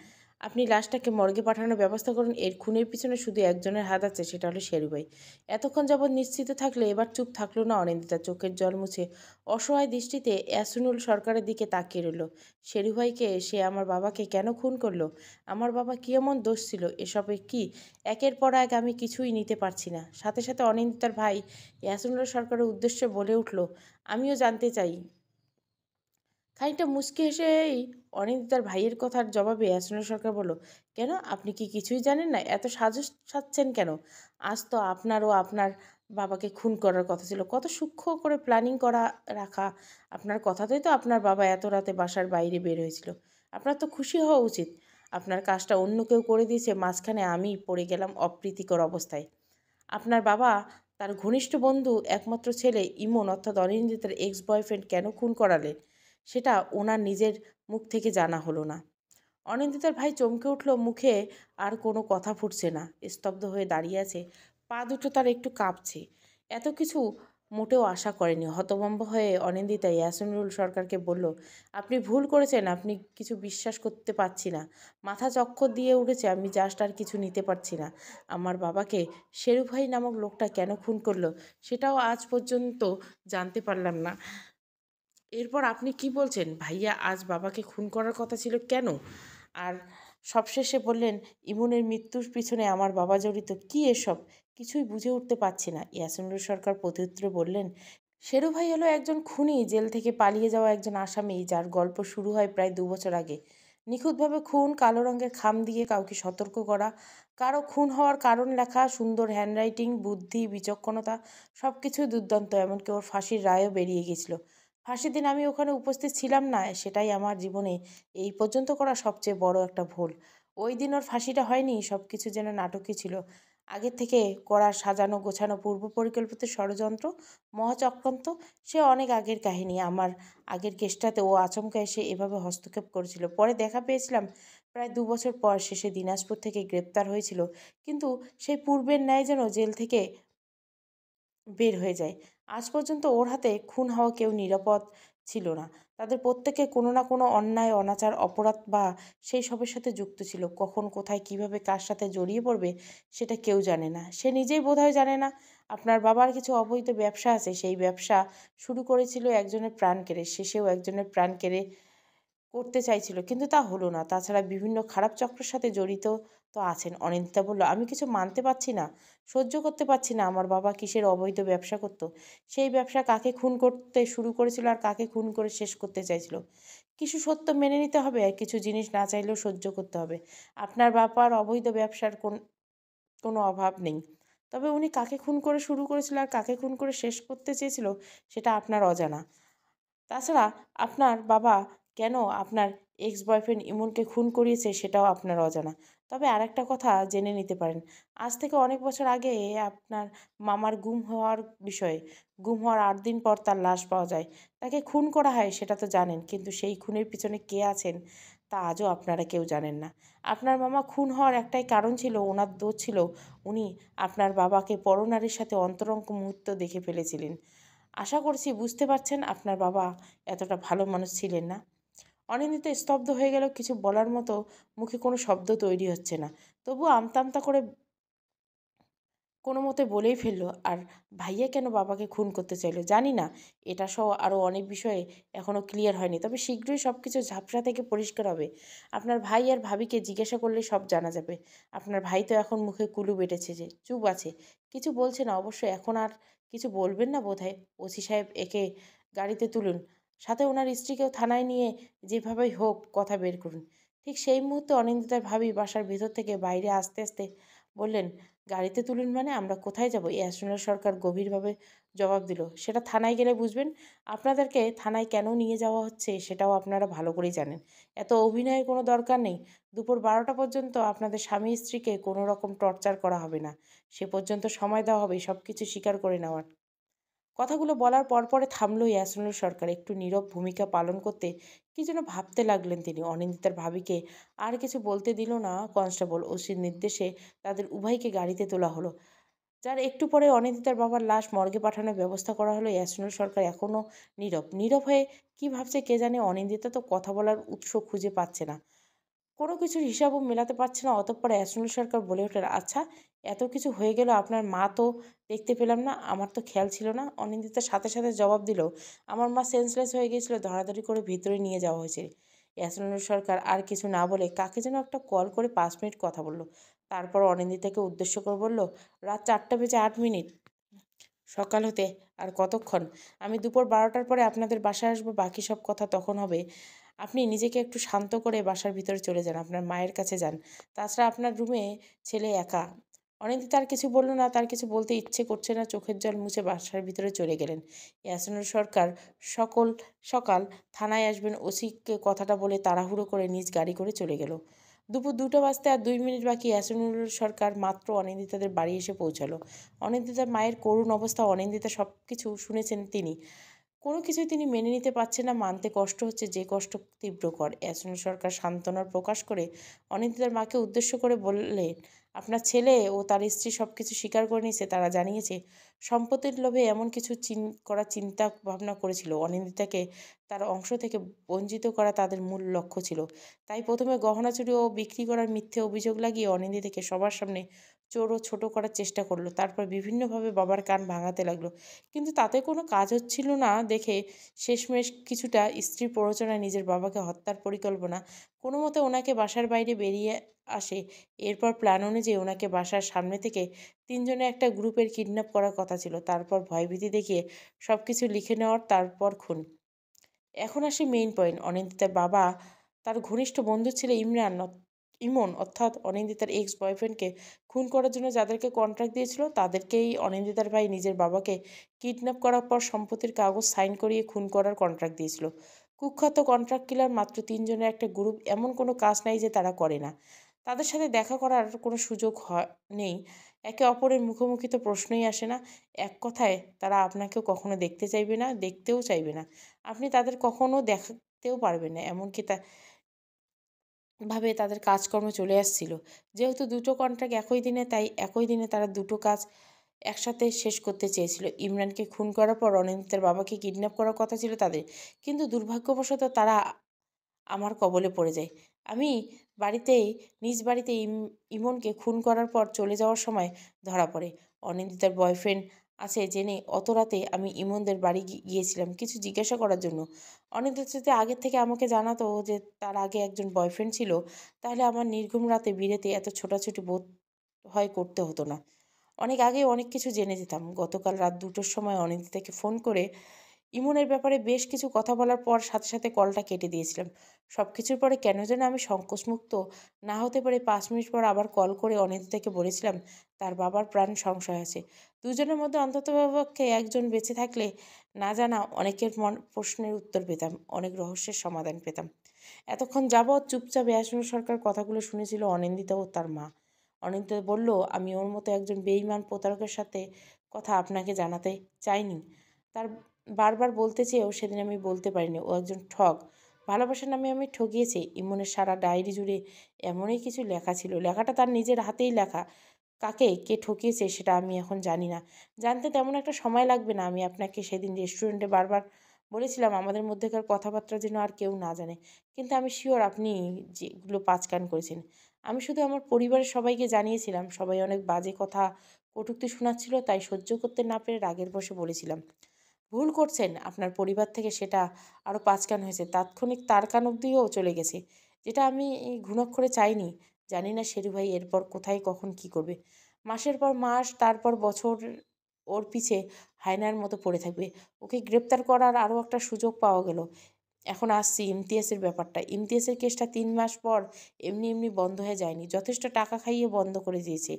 আপনি লাশটাকে মর্গে পাঠানোর ব্যবস্থা করুন। এর খুনের পিছনে শুধু একজনের হাত আছে, সেটা হলো শেরু ভাই। এতক্ষণ যাবৎ নিশ্চিত থাকলে এবার চুপ থাকলো না অনিন্দিতা। চোখের জল মুছে অসহায় দৃষ্টিতে ইয়াসিনুল সরকারের দিকে তাকিয়ে রইল। শেরু ভাইকে, সে আমার বাবাকে কেন খুন করলো? আমার বাবা কি এমন দোষ ছিল? এসবে কি একের পর এক আমি কিছুই নিতে পারছি না। সাথে সাথে অনিন্দিতার ভাই ইয়াসিনুল সরকারের উদ্দেশ্যে বলে উঠল, আমিও জানতে চাই। খানিকটা মুচকি হেসেই অনিন্দিতার ভাইয়ের কথার জবাবে ইয়াসিনুল সরকার বলল, কেন, আপনি কি কিছুই জানেন না? এত সাজস সাজছেন কেন? আজ তো আপনারও আপনার বাবাকে খুন করার কথা ছিল। কত সূক্ষ্ম করে প্ল্যানিং করা রাখা। আপনার কথাতেই তো আপনার বাবা এত রাতে বাসার বাইরে বের হয়েছিল। আপনার তো খুশি হওয়া উচিত। আপনার কাজটা অন্য কেউ করে দিয়েছে, মাঝখানে আমি পড়ে গেলাম অপ্রীতিকর অবস্থায়। আপনার বাবা তার ঘনিষ্ঠ বন্ধু একমাত্র ছেলে ইমন অর্থাৎ অনিন্দিতার এক্স বয়ফ্রেন্ড কেন খুন করালেন, সেটা ওনার নিজের মুখ থেকে জানা হলো না। অনিন্দিতার ভাই চমকে উঠল। মুখে আর কোনো কথা ফুটছে না, স্তব্ধ হয়ে দাঁড়িয়ে আছে। পা দুটো তার একটু কাঁপছে। এত কিছু মোটেও আশা করেনি। হতভম্ব হয়ে অনিন্দিতা ইয়াসিনুল সরকারকে বলল, আপনি ভুল করেছেন, আপনি কিছু বিশ্বাস করতে পারছি না। মাথা চক্কর দিয়ে উঠেছে, আমি জাস্ট আর কিছু নিতে পারছি না। আমার বাবাকে শেরু ভাই নামক লোকটা কেন খুন করলো, সেটাও আজ পর্যন্ত জানতে পারলাম না। এরপর আপনি কি বলছেন? ভাইয়া আজ বাবাকে খুন করার কথা ছিল কেন? আর সবশেষে বললেন, ইমনের মৃত্যুর পিছনে আমার বাবা জড়িত। কি এসব? কিছুই বুঝে উঠতে পারছি না। ইয়াসিনুল সরকার প্রত্যুত্তরে বললেন, শেরু ভাই হলো একজন খুনি, জেল থেকে পালিয়ে যাওয়া একজন আসামি, যার গল্প শুরু হয় প্রায় 2 বছর আগে। নিখুঁতভাবে খুন, কালো রঙের খাম দিয়ে কাউকে সতর্ক করা, কারো খুন হওয়ার কারণ লেখা, সুন্দর হ্যান্ডরাইটিং, বুদ্ধি, বিচক্ষণতা, সব কিছুই দুর্দান্ত। এমনকি ওর ফাঁসির রায়ও বেরিয়ে গেছিল। ফাঁসির দিন আমি ওখানে উপস্থিত ছিলাম না। সেটাই আমার জীবনে এই পর্যন্ত করা সবচেয়ে বড় একটা ভুল। ওই দিন ওর ফাঁসিটা হয়নি, সব কিছু যেন নাটকই ছিল। আগে থেকে করা সাজানো গোছানো পূর্ব পরিকল্পিত ষড়যন্ত্র, মহাচক্রান্ত। সে অনেক আগের কাহিনী। আমার আগের কেসটাতে ও আচমকা এসে এভাবে হস্তক্ষেপ করেছিল। পরে দেখা পেয়েছিলাম প্রায় 2 বছর পর। শেষে দিনাজপুর থেকে গ্রেপ্তার হয়েছিল, কিন্তু সেই পূর্বের ন্যায় যেন জেল থেকে বের হয়ে যায়। আজ পর্যন্ত ওর হাতে খুন হওয়া কেউ নিরাপদ ছিল না। তাদের প্রত্যেকে কোনো না কোনো অন্যায়, অনাচার, অপরাধ বা সেই সবের সাথে যুক্ত ছিল। কখন, কোথায়, কিভাবে, কার সাথে জড়িয়ে পড়বে, সেটা কেউ জানে না। সে নিজেই বোধহয় জানে না। আপনার বাবার কিছু অবৈধ ব্যবসা আছে। সেই ব্যবসা শুরু করেছিল একজনের প্রাণ কেড়ে, শেষেও একজনের প্রাণ কেড়ে করতে চাইছিল, কিন্তু তা হলো না। তাছাড়া বিভিন্ন খারাপ চক্রের সাথে জড়িত তো আছেন। অনিন্দিতা বলল, আমি কিছু মানতে পারছি না, সহ্য করতে পারছি না। আমার বাবা কিসের অবৈধ ব্যবসা করতো? সেই ব্যবসা কাকে খুন করতে শুরু করেছিল আর কাকে খুন করে শেষ করতে চাইছিল? কিছু সত্য মেনে নিতে হবে, আর কিছু জিনিস না চাইলেও সহ্য করতে হবে। আপনার বাবার অবৈধ ব্যবসার কোনো অভাব নেই। তবে উনি কাকে খুন করে শুরু করেছিল আর কাকে খুন করে শেষ করতে চেয়েছিল, সেটা আপনার অজানা। তাছাড়া আপনার বাবা কেন আপনার এক্স বয়ফ্রেন্ড ইমনকে খুন করিয়েছে, সেটাও আপনার অজানা। তবে আরেকটা কথা জেনে নিতে পারেন। আজ থেকে অনেক বছর আগে আপনার মামার গুম হওয়ার বিষয়ে, গুম হওয়ার 8 দিন পর তার লাশ পাওয়া যায়। তাকে খুন করা হয় সেটা তো জানেন, কিন্তু সেই খুনের পিছনে কে আছেন তা আজও আপনারা কেউ জানেন না। আপনার মামা খুন হওয়ার একটাই কারণ ছিল, ওনার দোষ ছিল। উনি আপনার বাবাকে পরনারীর সাথে অন্তরঙ্গ মুহূর্ত দেখে ফেলেছিলেন। আশা করছি বুঝতে পারছেন আপনার বাবা এতটা ভালো মানুষ ছিলেন না। অনিন্দিতা স্তব্ধ হয়ে গেল। কিছু বলার মতো মুখে কোনো শব্দ তৈরি হচ্ছে না। তবুও আমতা আমতা করে কোনো মতে বলেই ফেললো, আর ভাইয়া কেন বাবাকে খুন করতে চাইলো জানি না। এটা সহ আরও অনেক বিষয়ে এখনও ক্লিয়ার হয়নি, তবে শীঘ্রই সব কিছু ঝাপসা থেকে পরিষ্কার হবে। আপনার ভাই আর ভাবিকে জিজ্ঞাসা করলে সব জানা যাবে। আপনার ভাই তো এখন মুখে কুলু বেটেছে, যে চুপ আছে, কিছু বলছে না। অবশ্য এখন আর কিছু বলবেন না বোধহয়। ওসি সাহেব, একে গাড়িতে তুলুন, সাথে ওনার স্ত্রীকেও থানায় নিয়ে যেভাবেই হোক কথা বের করুন। ঠিক সেই মুহূর্তে অনিন্দিতার ভাবি বাসার ভিতর থেকে বাইরে আসতে আসতে বললেন, গাড়িতে তুলুন মানে আমরা কোথায় যাব? ইয়াসিনুল সরকার গভীরভাবে জবাব দিল, সেটা থানায় গেলে বুঝবেন। আপনাদেরকে থানায় কেন নিয়ে যাওয়া হচ্ছে সেটাও আপনারা ভালো করেই জানেন। এত অভিনয়ের কোনো দরকার নেই। দুপুর 12টা পর্যন্ত আপনাদের স্বামী স্ত্রীকে কোনো রকম টর্চার করা হবে না। সে পর্যন্ত সময় দেওয়া হবে সব কিছু স্বীকার করে নেওয়ার। কথাগুলো বলার পরপরে থামলো ইয়াসিনুল সরকার। একটু নীরব ভূমিকা পালন করতে কি যেন ভাবতে লাগলেন তিনি। অনিন্দিতার ভাবিকে আর কিছু বলতে দিল না কনস্টেবল। ওসির নির্দেশে তাদের উভয়কে গাড়িতে তোলা হলো। যার একটু পরে অনিন্দিতার বাবার লাশ মর্গে পাঠানোর ব্যবস্থা করা হলো। ইয়াসিনুল সরকার এখনও নীরব। নীরব হয়ে কি ভাবছে কে জানে। অনিন্দিতা তো কথা বলার উৎস খুঁজে পাচ্ছে না। কোনো কিছুর হিসাবও মেলাতে পারছে না। অতঃপর এসরানুল সরকার বলে ওঠেন, আচ্ছা, এত কিছু হয়ে গেল, আপনার মা তো দেখতে পেলাম না, আমার তো খেয়াল ছিল না। অনিন্দিতা সাথে সাথে জবাব দিল, আমার মা সেন্সলেস হয়ে গিয়েছিল, ধরাধরি করে ভিতরে নিয়ে যাওয়া হয়েছে। এসরানুল সরকার আর কিছু না বলে কাকে যেন একটা কল করে 5 মিনিট কথা বলল। তারপর অনিন্দিতাকে উদ্দেশ্য করে বলল, রাত 4:08। সকাল হতে আর কতক্ষণ? আমি দুপুর 12টার পরে আপনাদের বাসায় আসবো, বাকি সব কথা তখন হবে। আপনি নিজেকে একটু শান্ত করে বাসার ভিতরে চলে যান, আপনার মায়ের কাছে যান। তাছাড়া আপনার রুমে ছেলে একা। অনিন্দিতা আর কিছু বলল না, তার কিছু বলতে ইচ্ছে করছে না, চোখের জল মুছে বাসার ভিতরে চলে গেলেন। ইয়াসিনুর সরকার সকল সকাল থানায় আসবেন ওসিকে কথাটা বলে তাড়াহুড়ো করে নিজ গাড়ি করে চলে গেল। দুপুর 2টা বাজতে আর 2 মিনিট বাকি। ইয়াসিনুর সরকার মাত্র অনিন্দিতাদের বাড়ি এসে পৌঁছালো। অনিন্দিতার মায়ের করুণ অবস্থা, অনিন্দিতা সব কিছু শুনেছেন তিনি। কোনো কিছুই তিনি মেনে নিতে পারছেন না, মানতে কষ্ট হচ্ছে, যে কষ্ট তীব্রকর। ইয়াসিনুর সরকার সান্ত্বনার প্রকাশ করে অনিন্দিতার মাকে উদ্দেশ্য করে বললেন, আপনার ছেলে ও তার স্ত্রী সব কিছু স্বীকার করে নিয়েছে, তারা জানিয়েছে সম্পত্তির লোভে এমন কিছু করার চিন্তা ভাবনা করেছিল। অনিন্দিতাকে তার অংশ থেকে বঞ্চিত করা তাদের মূল লক্ষ্য ছিল। তাই প্রথমে গহনা চুরি ও বিক্রি করার মিথ্যে অভিযোগ লাগিয়ে অনিন্দিতাকে সবার সামনে চোর ও ছোট করার চেষ্টা করলো। তারপর বিভিন্নভাবে বাবার কান ভাঙাতে লাগলো, কিন্তু তাতে কোনো কাজ হচ্ছিল না দেখে শেষমেশ কিছুটা স্ত্রীর প্ররোচনায় নিজের বাবাকে হত্যার পরিকল্পনা কোনো মতে ওনাকে বাসার বাইরে বেরিয়ে আসে। এরপর প্ল্যান অনুযায়ী ওনাকে বাসার সামনে থেকে তিনজনে একটা গ্রুপের কিডন্যাপ করার কথা ছিল, তারপর ভয়ভীতি দেখিয়ে সব কিছু লিখে নেওয়ার, তারপর খুন। এখন আসি মেইন পয়েন্ট। অনিন্দিতার বাবা তার ঘনিষ্ঠ বন্ধু ছিল ইমন, অর্থাৎ অনিন্দিতার এক্স বয়ফ্রেন্ডকে খুন করার জন্য যাদেরকে কন্ট্রাক্ট দিয়েছিল, তাদেরকেই অনিন্দিতার ভাই নিজের বাবাকে কিডন্যাপ করার পর সম্পত্তির কাগজ সাইন করিয়ে খুন করার কন্ট্রাক্ট দিয়েছিল। কুখ্যাত কন্ট্রাক্ট কিলার মাত্র তিনজনের একটা গ্রুপ, এমন কোনো কাজ নাই যে তারা করে না। তাদের সাথে দেখা করার কোনো সুযোগ নেই, একে অপরের মুখোমুখি তো প্রশ্নই আসে না। এক কথায় তারা আপনাকেও কখনো দেখতে চাইবে না, দেখতেও চাইবে না। আপনি তাদের কখনো দেখাতেও পারবেন না, এমনকি ভাবে তাদের কাজকর্ম চলে আসছিল। যেহেতু দুটো কন্ট্রাক্ট একই দিনে, তাই একই দিনে তারা দুটো কাজ একসাথে শেষ করতে চেয়েছিল। ইমরানকে খুন করার পর অনিন্দিতার বাবাকে কিডন্যাপ করার কথা ছিল তাদের, কিন্তু দুর্ভাগ্যবশত তারা আমার কবলে পড়ে যায়। আমি বাড়িতেই নিজ বাড়িতে ইমনকে খুন করার পর চলে যাওয়ার সময় ধরা পড়ে। অনিন্দিতার বয়ফ্রেন্ড আছে জেনে অত রাতে আমি ইমনদের বাড়ি গিয়েছিলাম কিছু জিজ্ঞাসা করার জন্য। অনিন্দিতা যদি আগের থেকে আমাকে জানাতো যে তার আগে একজন বয়ফ্রেন্ড ছিল, তাহলে আমার নির্ঘুম রাতে বিরেতে এত ছোটাছুটি বোধ হয় করতে হতো না। অনেক আগেই অনেক কিছু জেনে যেতাম। গতকাল রাত 2টোর সময় অনিন্দিতাকে ফোন করে ইমনের ব্যাপারে বেশ কিছু কথা বলার পর সাথে সাথে কলটা কেটে দিয়েছিলাম। সব কিছুর পরে কেন যেন আমি সংকোচমুক্ত না হতে পারে 5 মিনিট পর আবার কল করে অনিন্দিতাকে বলেছিলাম তার বাবার প্রাণ সংশয় আছে। দুজনের মধ্যে অন্ততপক্ষে একজন বেঁচে থাকলে না জানা অনেকের প্রশ্নের উত্তর পেতাম, অনেক রহস্যের সমাধান পেতাম। এতক্ষণ যাবৎ চুপচাপ ইয়াসমিন সরকার কথাগুলো শুনেছিল অনিন্দিতা ও তার মা। অনিন্দিতা বলল, আমি ওর মতো একজন বেঈমান প্রতারকের সাথে কথা আপনাকে জানাতে চাইনি। তার বারবার বলতে চেয়েও সেদিন আমি বলতে পারিনি, ও একজন ঠগ। ভালোবাসার নামে আমি ঠকিয়েছি। ইমনের সারা ডায়েরি জুড়ে এমনই কিছু লেখা ছিল। লেখাটা তার নিজের হাতেই লেখা। কাকে কে ঠকিয়েছে সেটা আমি এখন জানি না। জানতে তেমন একটা সময় লাগবে না। আমি আপনাকে সেদিন রেস্টুরেন্টে বারবার বলেছিলাম আমাদের মধ্যেকার কথাবার্তা যেন আর কেউ না জানে, কিন্তু আমি শিওর আপনি যেগুলো পাঁচকান করেছেন। আমি শুধু আমার পরিবারের সবাইকে জানিয়েছিলাম। সবাই অনেক বাজে কথা কটূক্তি শোনাচ্ছিল, তাই সহ্য করতে না পেরে রাগের বশে বলেছিলাম। ভুল করছেন, আপনার পরিবার থেকে সেটা আরও 5 কান হয়েছে, তাৎক্ষণিক তার কান অবধিও চলে গেছে, যেটা আমি এই ঘুণাক্ষরে চাইনি। জানি না শেরু ভাই এরপর কোথায় কখন কি করবে। মাসের পর মাস, তারপর বছর ওর পিছে হায়নার মতো পড়ে থাকবে। ওকে গ্রেপ্তার করার আরও একটা সুযোগ পাওয়া গেল। এখন আসছি ইমতিয়াজের ব্যাপারটা। ইমতিয়াজের কেসটা 3 মাস পর এমনি এমনি বন্ধ হয়ে যায়নি, যথেষ্ট টাকা খাইয়ে বন্ধ করে দিয়েছে,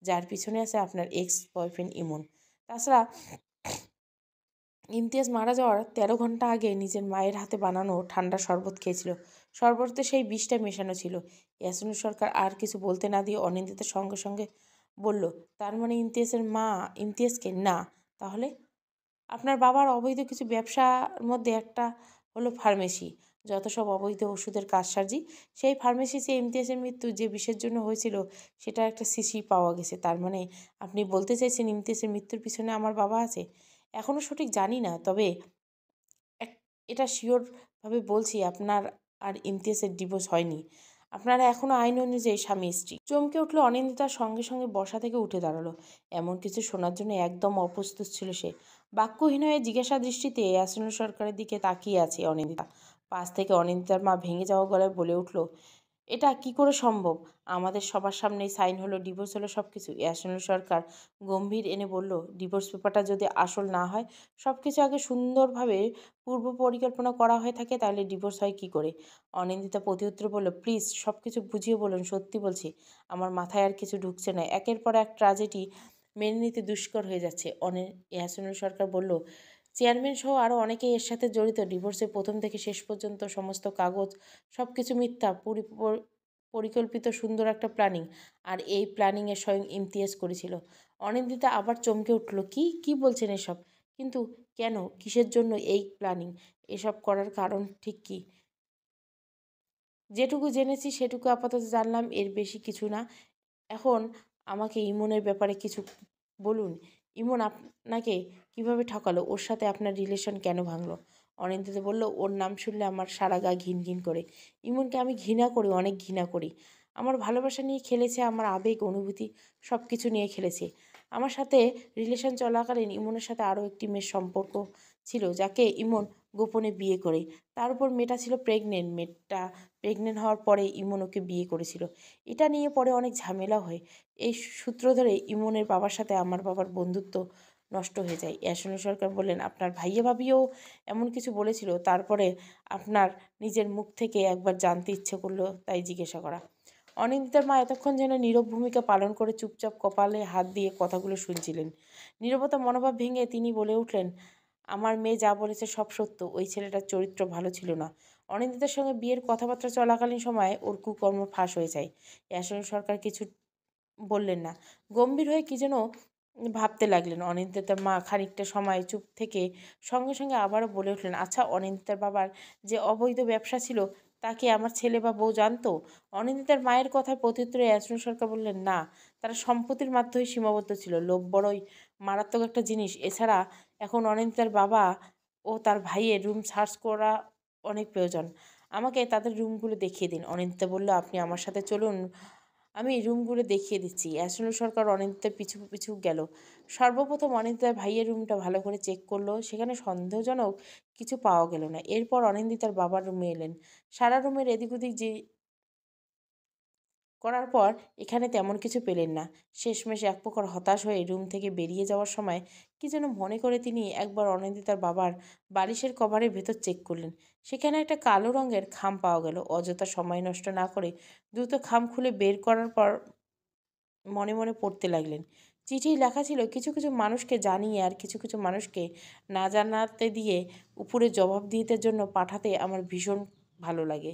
যার পিছনে আছে আপনার এক্স বয়ফ্রেন্ড ইমন। তাছাড়া ইমতিয়াজ মারা যাওয়ার 13 ঘন্টা আগে নিজের মায়ের হাতে বানানো ঠান্ডা শরবত খেয়েছিল। শরবতে সেই বিষটা মেশানো ছিল। ইয়াসিনুর সরকার আর কিছু বলতে না দিয়ে অনিন্দিতার সঙ্গে সঙ্গে বলল, তার মানে ইমতিয়াজের মা ইমতিয়াজকে না, তাহলে আপনার বাবার অবৈধ কিছু ব্যবসার মধ্যে একটা হলো ফার্মেসি, যত সব অবৈধ ওষুধের কারসাজি। সেই ফার্মেসিতে ইমতিয়াজের মৃত্যু যে বিষের জন্য হয়েছিল সেটা একটা শিশি পাওয়া গেছে। তার মানে আপনি বলতে চাইছেন ইমতিয়াজের মৃত্যুর পিছনে আমার বাবা আছে? এখনও সঠিক জানি না, তবে এক এটা শিওরভাবে বলছি আপনার আর ইমতিয়াজের ডিভোর্স হয়নি। আপনারা এখনও আইন অনুযায়ী স্বামী স্ত্রী। চমকে উঠল অনিন্দিতার, সঙ্গে সঙ্গে বসা থেকে উঠে দাঁড়ালো। এমন কিছু শোনার জন্য একদম অপ্রস্তুত ছিল সে। বাক্যহীন হয়ে জিজ্ঞাসা দৃষ্টিতে ইয়াসিনুল সরকারের দিকে তাকিয়ে আছে অনিন্দিতা। পাশ থেকে অনিন্দিতার মা ভেঙে যাওয়া গলায় বলে উঠল, এটা কি করে সম্ভব? আমাদের সবার সামনেই সাইন হলো, ডিভোর্স হলো, সব কিছু। ইয়াসিনুল সরকার গম্ভীর এনে বলল, ডিভোর্স পেপারটা যদি আসল না হয়, সব কিছু আগে সুন্দরভাবে পূর্ব পরিকল্পনা করা হয়ে থাকে, তাহলে ডিভোর্স হয় কি করে? অনিন্দিতা প্রতিউত্তরে বলল, প্লিজ সব কিছু বুঝিয়ে বলুন, সত্যি বলছি আমার মাথায় আর কিছু ঢুকছে না। একের পর এক ট্র্যাজেডি মেনে নিতে দুষ্কর হয়ে যাচ্ছে। ইয়াসিনুল সরকার বলল, চেয়ারম্যান সহ আরও অনেকেই এর সাথে জড়িত। ডিভোর্সের প্রথম থেকে শেষ পর্যন্ত সমস্ত কাগজ, সব কিছু মিথ্যা, পরিকল্পিত সুন্দর একটা প্ল্যানিং। আর এই প্ল্যানিংয়ে স্বয়ং ইমতিয়াজ করেছিল। অনিন্দিতা আবার চমকে উঠল, কি কি বলছেন এসব? কিন্তু কেন, কিসের জন্য এই প্ল্যানিং? এসব করার কারণ ঠিক কী? যেটুকু জেনেছি সেটুকু আপাতত জানলাম, এর বেশি কিছু না। এখন আমাকে ইমনের ব্যাপারে কিছু বলুন। ইমন আপনাকে কিভাবে ঠকালো? ওর সাথে আপনার রিলেশন কেন ভাঙলো? অনিন্দিতা বলল, ওর নাম শুনলে আমার সারা গা ঘিন ঘিন করে। ইমনকে আমি ঘৃণা করি, অনেক ঘৃণা করি। আমার ভালোবাসা নিয়ে খেলেছে, আমার আবেগ অনুভূতি সব কিছু নিয়ে খেলেছে। আমার সাথে রিলেশন চলাকালীন ইমনের সাথে আরও একটি মেয়ের সম্পর্ক ছিল, যাকে ইমন গোপনে বিয়ে করে। তার উপর মেয়েটা ছিল প্রেগনেন্ট। মেয়েটা প্রেগনেন্ট হওয়ার পরে ইমন ওকে বিয়ে করেছিল। এটা নিয়ে পরে অনেক ঝামেলা হয়। এই সূত্র ধরে ইমনের বাবার সাথে আমার বাবার বন্ধুত্ব নষ্ট হয়ে যায়। ইয়াসিনুল সরকার বললেন, আপনার ভাইয়া ভাবিও এমন কিছু বলেছিল? তারপরে আপনার নিজের মুখ থেকে একবার জানতে ইচ্ছে করলো, তাই জিজ্ঞাসা করা। অনিন্দিতার মা এতক্ষণ যেন নীরব ভূমিকা পালন করে চুপচাপ কপালে হাত দিয়ে কথাগুলো শুনছিলেন। নীরবতা মনোভাব ভেঙে তিনি বলে উঠলেন, আমার মেয়ে যা বলেছে সব সত্য। ওই ছেলেটার চরিত্র ভালো ছিল না। অনিন্দিতার সঙ্গে বিয়ের কথাবার্তা চলাকালীন সময়ে ওর কুকর্ম ফাঁস হয়ে যায়। ইয়াসিনুল সরকার কিছু বললেন না। গম্ভীর হয়ে কি যেন ভাবতে লাগলেন। অনিন্দিতার মা খানিকটা সময় চুপ থেকে সঙ্গে সঙ্গে আবারও বলে উঠলেন, আচ্ছা, অনিন্দিতার বাবার যে অবৈধ ব্যবসা ছিল, তা কি আমার ছেলে বা বউ জানতো? অনিন্দিতার মায়ের কথার প্রত্যুত্তরে ইয়াসিনুল সরকার বললেন, না, তারা সম্পত্তির মাধ্যমে সীমাবদ্ধ ছিল। লোভ বড়ই মারাত্মক একটা জিনিস। এছাড়া এখন অনিন্দিতার বাবা ও তার ভাইয়ের রুম সার্চ করা অনেক প্রয়োজন। আমাকে তাদের রুমগুলো দেখিয়ে দিন। অনিন্দিতা বলল, আপনি আমার সাথে চলুন, আমি রুমগুলো দেখিয়ে দিচ্ছি। ইয়াসিনুল সরকার অনিন্দিতার পিছু পিছু গেল। সর্বপ্রথম অনিন্দিতার ভাইয়ের রুমটা ভালো করে চেক করলো। সেখানে সন্দেহজনক কিছু পাওয়া গেল না। এরপর অনিন্দিতার বাবার রুমে এলেন। সারা রুমের এদিক ওদিক যে করার পর এখানে তেমন কিছু পেলেন না। শেষমেশ এক প্রকার হতাশ হয়ে রুম থেকে বেরিয়ে যাওয়ার সময় কি যেন মনে করে তিনি একবার অনিন্দিতার বাবার বালিশের কভারের ভেতর চেক করলেন। সেখানে একটা কালো রঙের খাম পাওয়া গেল। অযথা সময় নষ্ট না করে দ্রুত খাম খুলে বের করার পর মনে মনে পড়তে লাগলেন। চিঠি লেখা ছিল, কিছু কিছু মানুষকে জানিয়ে আর কিছু কিছু মানুষকে না জানাতে দিয়ে উপরে জবাবদিহিতার জন্য পাঠাতে আমার ভীষণ ভালো লাগে।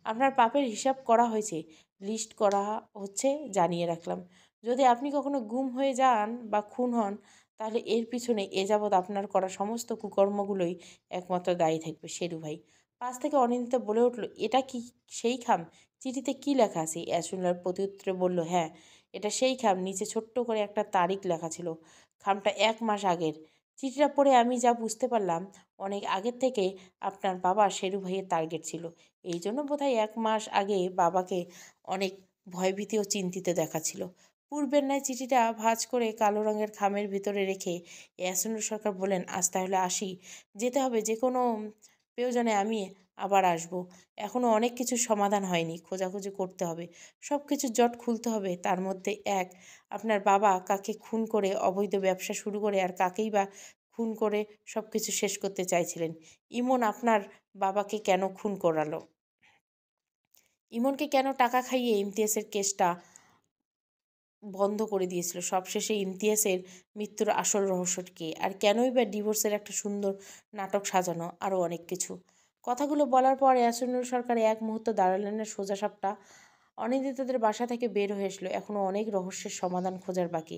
আপনার পাপের হিসাব করা হয়েছে, লিস্ট করা হচ্ছে, জানিয়ে রাখলাম। যদি আপনি কখনো গুম হয়ে যান বা খুন হন, তাহলে এর পিছনে এ যাবৎ আপনার করা সমস্ত কুকর্মগুলোই একমাত্র দায়ী থাকবে। শেরু ভাই পাশ থেকে অনিন্দিতা বলে উঠল, এটা কি সেই খাম? চিঠিতে কি লেখা আছে? অ্যাসুলার প্রত্যুত্তরে বলল, হ্যাঁ, এটা সেই খাম। নিচে ছোট্ট করে একটা তারিখ লেখা ছিল। খামটা 1 মাস আগের। চিঠিটা পড়ে আমি যা বুঝতে পারলাম, অনেক আগের থেকে আপনার বাবা শেরু ভাইয়ের টার্গেট ছিল। এই জন্য বোধহয় 1 মাস আগে বাবাকে অনেক ভয়ভীতি ও চিন্তিত দেখাচ্ছিল। পূর্বের ন্যায় চিঠিটা ভাঁজ করে কালো রঙের খামের ভিতরে রেখে ইয়াসিনুল সরকার বললেন, আজ তাহলে আসি। যেতে হবে, যে কোনো প্রয়োজনে আমি আবার আসব। এখনও অনেক কিছুর সমাধান হয়নি, খোঁজাখুঁজি করতে হবে, সব কিছু জট খুলতে হবে। তার মধ্যে আপনার বাবা কাকে খুন করে অবৈধ ব্যবসা শুরু করে, আর কাকেই বা খুন করে সব কিছু শেষ করতে চাইছিলেন? ইমন আপনার বাবাকে কেন খুন করালো? ইমনকে কেন টাকা খাইয়ে ইমতিয়াজের কেসটা বন্ধ করে দিয়েছিল? সবশেষে ইমতিয়াজের মৃত্যুর আসল রহস্য কী? আর কেনই বা ডিভোর্সের একটা সুন্দর নাটক সাজানো? আরও অনেক কিছু। কথাগুলো বলার পর ইয়াসিনুল সরকার এক মুহূর্ত দাঁড়ালেন না, সোজাসাপটা অনিন্দিতাদের বাসা থেকে বের হয়ে আসলো। এখনও অনেক রহস্যের সমাধান খোঁজার বাকি।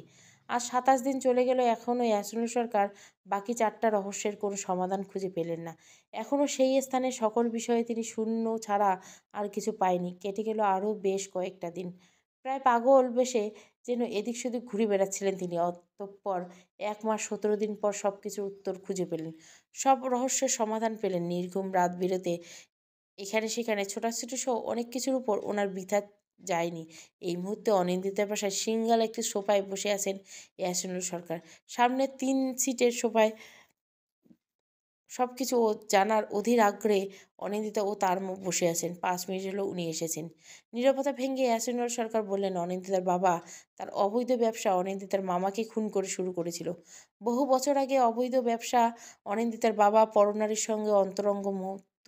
আজ 27 দিন চলে গেল, এখনও ইয়াসিনুল সরকার বাকি 4টা রহস্যের কোনো সমাধান খুঁজে পেলেন না। এখনও সেই স্থানে সকল বিষয়ে তিনি শূন্য ছাড়া আর কিছু পায়নি। কেটে গেল আরও বেশ কয়েকটা দিন। প্রায় পাগল বেশে যেন এদিক সেদিক ঘুরে বেড়াচ্ছিলেন তিনি। অতঃপর 1 মাস 17 দিন পর সব কিছুর উত্তর খুঁজে পেলেন। সব রহস্যের সমাধান পেলেন। নির্ঘুম রাত বিরেতে এখানে সেখানে ছোটাছুটি সহ অনেক কিছুর উপর ওনার বৃথা যায়নি। এই মুহূর্তে অনিন্দিতার বাসায় সিঙ্গেল একটি সোফায় বসে আছেন ইয়াসিনুল সরকার। সামনে ৩ সিটের সোফায় সবকিছু ও জানার অধীর আগ্রহে অনিন্দিতা ও তার বসে আছেন। ৫ মিনিট হলো উনি এসেছেন। নীরবতা ভেঙে ইয়াসিনুল সরকার বললেন, অনিন্দিতার বাবা তার অবৈধ ব্যবসা অনিন্দিতার মামাকে খুন করে শুরু করেছিল। বহু বছর আগে অবৈধ ব্যবসা অনিন্দিতার বাবা পরনারীর সঙ্গে অন্তরঙ্গ মুহূর্ত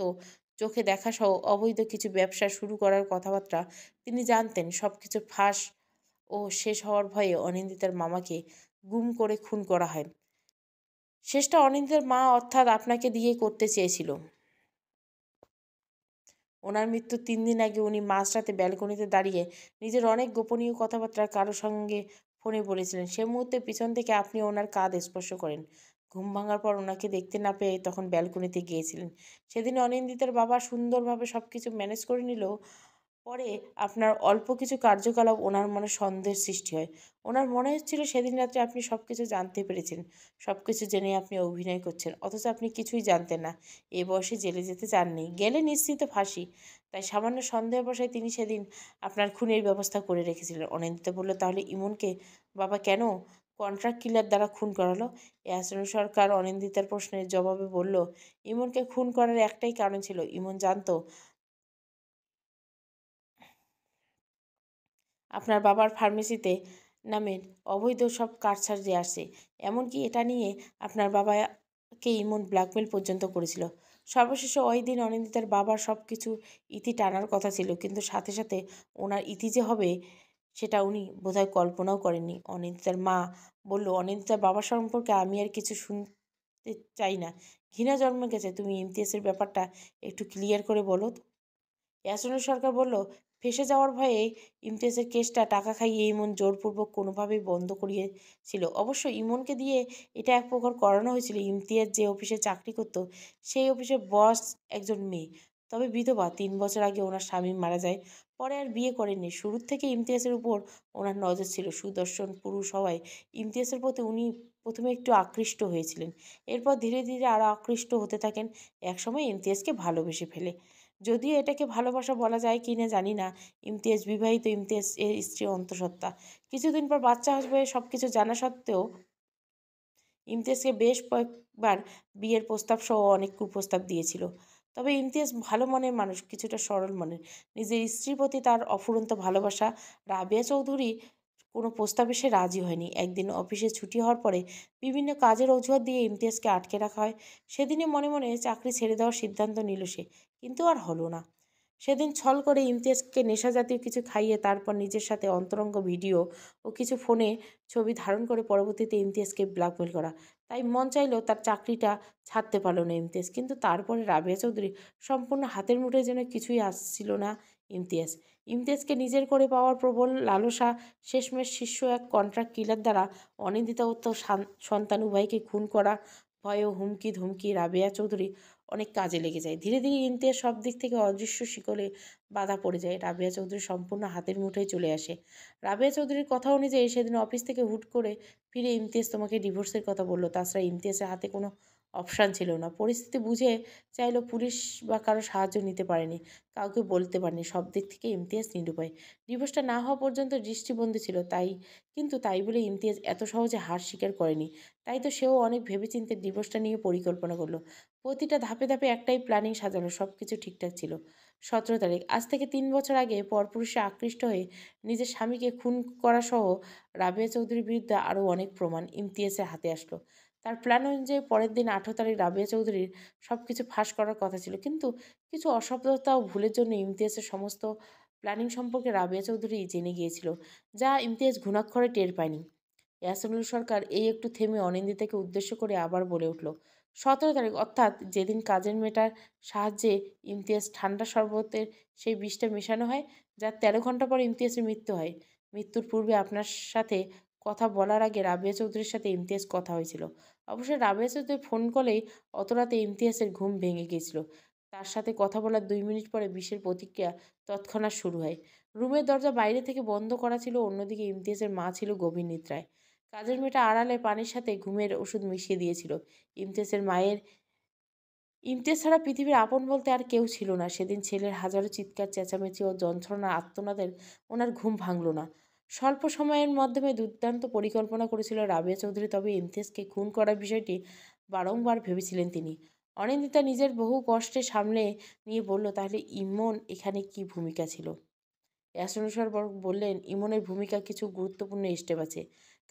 চোখে দেখা সহ অবৈধ কিছু ব্যবসা শুরু করার কথাবার্তা তিনি জানতেন। সবকিছু ফাঁস ও শেষ হওয়ার ভয়ে অনিন্দিতার মামাকে গুম করে খুন করা হয়। শেষটা অনিন্দিতার মা অর্থাৎ আপনাকে দিয়েই করতে চেয়েছিল। ওনার মৃত্যুর ৩ দিন আগে উনি মাঝরাতে ব্যালকনিতে দাঁড়িয়ে নিজের অনেক গোপনীয় কথাবার্তা কারো সঙ্গে ফোনে বলেছিলেন। সে মুহূর্তে পিছন থেকে আপনি ওনার কাঁধ স্পর্শ করেন। ঘুম ভাঙার পর ওনাকে দেখতে না পেয়ে তখন ব্যালকনিতে গিয়েছিলেন। সেদিন অনিন্দিতার বাবা সুন্দরভাবে সবকিছু ম্যানেজ করে নিলেও পরে আপনার অল্প কিছু কার্যকলাপ ওনার মনে সন্দেহের সৃষ্টি হয়। ওনার মনে হচ্ছিল সেদিন রাত্রে আপনি সবকিছু জানতে পেরেছেন। সবকিছু জেনে আপনি অভিনয় করছেন। অথচ আপনি কিছুই জানতেন না। এ বয়সে জেলে যেতে চাননি। গেলে নিশ্চিত ফাঁসি। তাই সামান্য সন্দেহের বশে তিনি সেদিন আপনার খুনের ব্যবস্থা করে রেখেছিলেন। অনিন্দিতা বলল, তাহলে ইমনকে বাবা কেন কন্ট্রাক্ট কিলার দ্বারা খুন করালো? এহসানুল সরকার অনিন্দিতার প্রশ্নের জবাবে বলল, ইমনকে খুন করার একটাই কারণ ছিল। ইমন জানতো আপনার বাবার ফার্মেসিতে নামের অবৈধ সব কারসাজি আসে। এমনকি এটা নিয়ে আপনার বাবাকে ইমন ব্ল্যাকমেল পর্যন্ত করেছিল। সর্বশেষে ওই দিন অনিন্দিতার বাবার সব কিছু ইতি টানার কথা ছিল, কিন্তু সাথে সাথে ওনার ইতি যে হবে সেটা উনি বোধহয় কল্পনাও করেননি। অনিন্দিতার মা বলল, অনিন্দিতার বাবার সম্পর্কে আমি আর কিছু শুনতে চাই না। ঘৃণা জন্মে গেছে। তুমি ইমতিয়াজের ব্যাপারটা একটু ক্লিয়ার করে বলো তো। ইয়াসিনুল সরকার বলল, ফেঁসে যাওয়ার ভয়ে ইমতিয়াজের কেসটা টাকা খাইয়ে ইমন জোরপূর্বক কোনোভাবেই বন্ধ করিয়েছিল। অবশ্য ইমনকে দিয়ে এটা এক প্রকার করানো হয়েছিল। ইমতিয়াজ যে অফিসে চাকরি করত সেই অফিসের বস একজন মেয়ে, তবে বিধবা। ৩ বছর আগে ওনার স্বামী মারা যায়। পরে আর বিয়ে করেননি। শুরুর থেকে ইমতিয়াজের উপর ওনার নজর ছিল। সুদর্শন পুরুষ হওয়ায় ইমতিয়াজের প্রতি উনি প্রথমে একটু আকৃষ্ট হয়েছিলেন। এরপর ধীরে ধীরে আরও আকৃষ্ট হতে থাকেন। একসময় ইমতিয়াজকে ভালোবেসে ফেলে। যদিও এটাকে ভালোবাসা বলা যায় কি না জানি না। ইমতিয়াজ বিবাহিত। ইমতিয়াজ এর স্ত্রী অন্তঃসত্ত্বা। কিছুদিন পর বাচ্চা আসবে সব কিছু জানা সত্ত্বেও ইমতিয়াজকে বেশ কয়েকবার বিয়ের প্রস্তাব সহ অনেক কুপ্রস্তাব দিয়েছিল। তবে ইমতিয়াজ ভালো মনের মানুষ, কিছুটা সরল মনের। নিজের স্ত্রীর প্রতি তার অফুরন্ত ভালোবাসা। রাবেয়া চৌধুরী কোনো প্রস্তাবে সে রাজি হয়নি। একদিন অফিসে ছুটি হওয়ার পরে বিভিন্ন কাজের অজুহাত দিয়ে ইমতিয়াজকে আটকে রাখা হয়। সেদিনই মনে মনে চাকরি ছেড়ে দেওয়ার সিদ্ধান্ত নিল সে, কিন্তু আর হলো না। সেদিন ছল করে ইমতিয়াজকে নেশাজাতীয় কিছু খাইয়ে তারপর নিজের সাথে অন্তরঙ্গ ভিডিও ও কিছু ফোনে ছবি ধারণ করে পরবর্তীতে ইমতিয়াজকে ব্ল্যাকমেল করা। তাই মন চাইলেও তার চাকরিটা ছাড়তে পারল না ইমতিয়াজ। কিন্তু তারপরে রাবেয়া চৌধুরী সম্পূর্ণ হাতের মুঠোয় যেন কিছুই আসছিল না ইমতিয়াজ। ইমতিয়াজকে নিজের করে পাওয়ার প্রবল লালসা, শেষমেশ শীর্ষ এক কন্ট্রাক্ট কিলার দ্বারা অনিন্দিতা ও তার সন্তান উভয়কে খুন করা ভয় ও হুমকি ধমকি রাবেয়া চৌধুরী অনেক কাজে লেগে যায়। ধীরে ধীরে ইমতিয়াজ সব দিক থেকে অদৃশ্য শিকলে বাধা পড়ে যায়। রাবেয়া চৌধুরী সম্পূর্ণ হাতের মুঠোয় চলে আসে। রাবেয়া চৌধুরীর কথা অনুযায়ী সেদিন অফিস থেকে হুট করে ফিরে ইমতিয়াজ তোমাকে ডিভোর্সের কথা বলল। তাছাড়া ইমতিয়াজের হাতে কোনো অপশান ছিল না। পরিস্থিতি বুঝে চাইলো পুলিশ বা কারো সাহায্য নিতে পারেনি, কাউকে বলতে পারেনি। সব দিক থেকে ইমতিয়াজ নিরুপায়। ডিভোর্সটা না হওয়া পর্যন্ত দৃষ্টিবন্দী ছিল। কিন্তু তাই বলে ইমতিয়াজ এত সহজে হার স্বীকার করেনি। তাই তো সেও অনেক ভেবেচিন্তে ডিভোর্সটা নিয়ে পরিকল্পনা করলো। প্রতিটা ধাপে ধাপে একটাই প্ল্যানিং সাজানো। সব কিছু ঠিকঠাক ছিল। ১৭ তারিখ, আজ থেকে ৩ বছর আগে পরপুরুষে আকৃষ্ট হয়ে নিজের স্বামীকে খুন করা সহ রাবেয়া চৌধুরীর বিরুদ্ধে আরও অনেক প্রমাণ ইমতিয়াজের হাতে আসলো। তার প্ল্যান অনুযায়ী পরের দিন ১৮ তারিখ রাবেয়া চৌধুরীর সব কিছু ফাঁস করার কথা ছিল, কিন্তু কিছু অসাবধানতা ও ভুলের জন্য ইমতিয়াজের সমস্ত প্ল্যানিং সম্পর্কে রাবেয়া চৌধুরী জেনে গিয়েছিল, যা ইমতিয়াজ ঘুণাক্ষরে টের পায়নি। ইয়াসিনুল সরকার এই একটু থেমে অনিন্দিতাকে উদ্দেশ্য করে আবার বলে উঠল, ১৭ তারিখ অর্থাৎ যেদিন কাজের মেয়েটার সাহায্যে ইমতিয়াজ ঠান্ডা শরবতের সেই বিষটা মেশানো হয়, যার ১৩ ঘন্টা পর ইমতিয়াজের মৃত্যু হয়। মৃত্যুর পূর্বে আপনার সাথে কথা বলার আগে রাবেয়া চৌধুরীর সাথে ইমতিয়াজ কথা হয়েছিল। অবশ্য রাবেয়া চৌধুরীর ফোন কলেই অত রাতে ইমতিয়াজের ঘুম ভেঙে গিয়েছিল। তার সাথে কথা বলার ২ মিনিট পরে বিষের প্রতিক্রিয়া তৎক্ষণাৎ শুরু হয়। রুমের দরজা বাইরে থেকে বন্ধ করা ছিল। অন্যদিকে ইমতিয়াজের মা ছিল গভীর নিদ্রায়। কাজের মেয়েটা আড়ালে পানির সাথে ঘুমের ওষুধ মিশিয়ে দিয়েছিল। ইমতিয়াজের মায়ের ইমতিয়াজ ছাড়া পৃথিবীর আপন বলতে আর কেউ ছিল না। সেদিন ছেলের হাজারো চিৎকার চেঁচামেচি ও যন্ত্রণা আর্তনাদের ওনার ঘুম ভাঙল না। স্বল্প সময়ের মাধ্যমে দুর্দান্ত পরিকল্পনা করেছিল রাবেয়া চৌধুরী, তবে ইমতিয়াজকে খুন করার বিষয়টি বারংবার ভেবেছিলেন তিনি। অনিন্দিতা নিজের বহু কষ্টে সামলে নিয়ে বলল, তাহলে ইমন এখানে কি ভূমিকা ছিল? অ্যাসনুসার বললেন, ইমনের ভূমিকা কিছু গুরুত্বপূর্ণ স্টেপ আছে।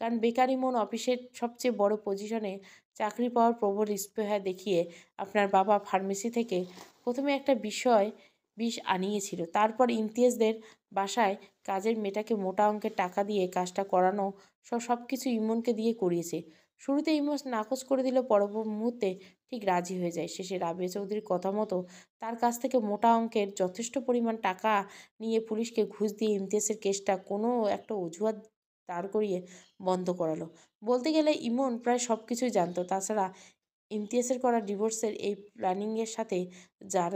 কারণ বেকার ইমন অফিসের সবচেয়ে বড় পজিশনে চাকরি পাওয়ার প্রবল স্পৃহা দেখিয়ে আপনার বাবা ফার্মেসি থেকে প্রথমে একটা বিষ আনিয়েছিল। তারপর ইমতিয়াজদের বাসায় কাজের মেয়েটাকে মোটা অঙ্কের টাকা দিয়ে কাজটা করানো সব কিছু ইমনকে দিয়ে করিয়েছে। শুরুতে ইমন নাকচ করে দিল, পর মুহূর্তে ঠিক রাজি হয়ে যায়। শেষে রাবেয়া চৌধুরীর কথা মতো তার কাছ থেকে মোটা অঙ্কের যথেষ্ট পরিমাণ টাকা নিয়ে পুলিশকে ঘুষ দিয়ে ইমতিয়াজের কেসটা কোনো একটা অজুহাত দাঁড় করিয়ে বন্ধ করালো। বলতে গেলে ইমন প্রায় সব কিছুই জানতো। তাছাড়া ইমতিয়াজের করা ডিভোর্সের এই প্ল্যানিংয়ের সাথে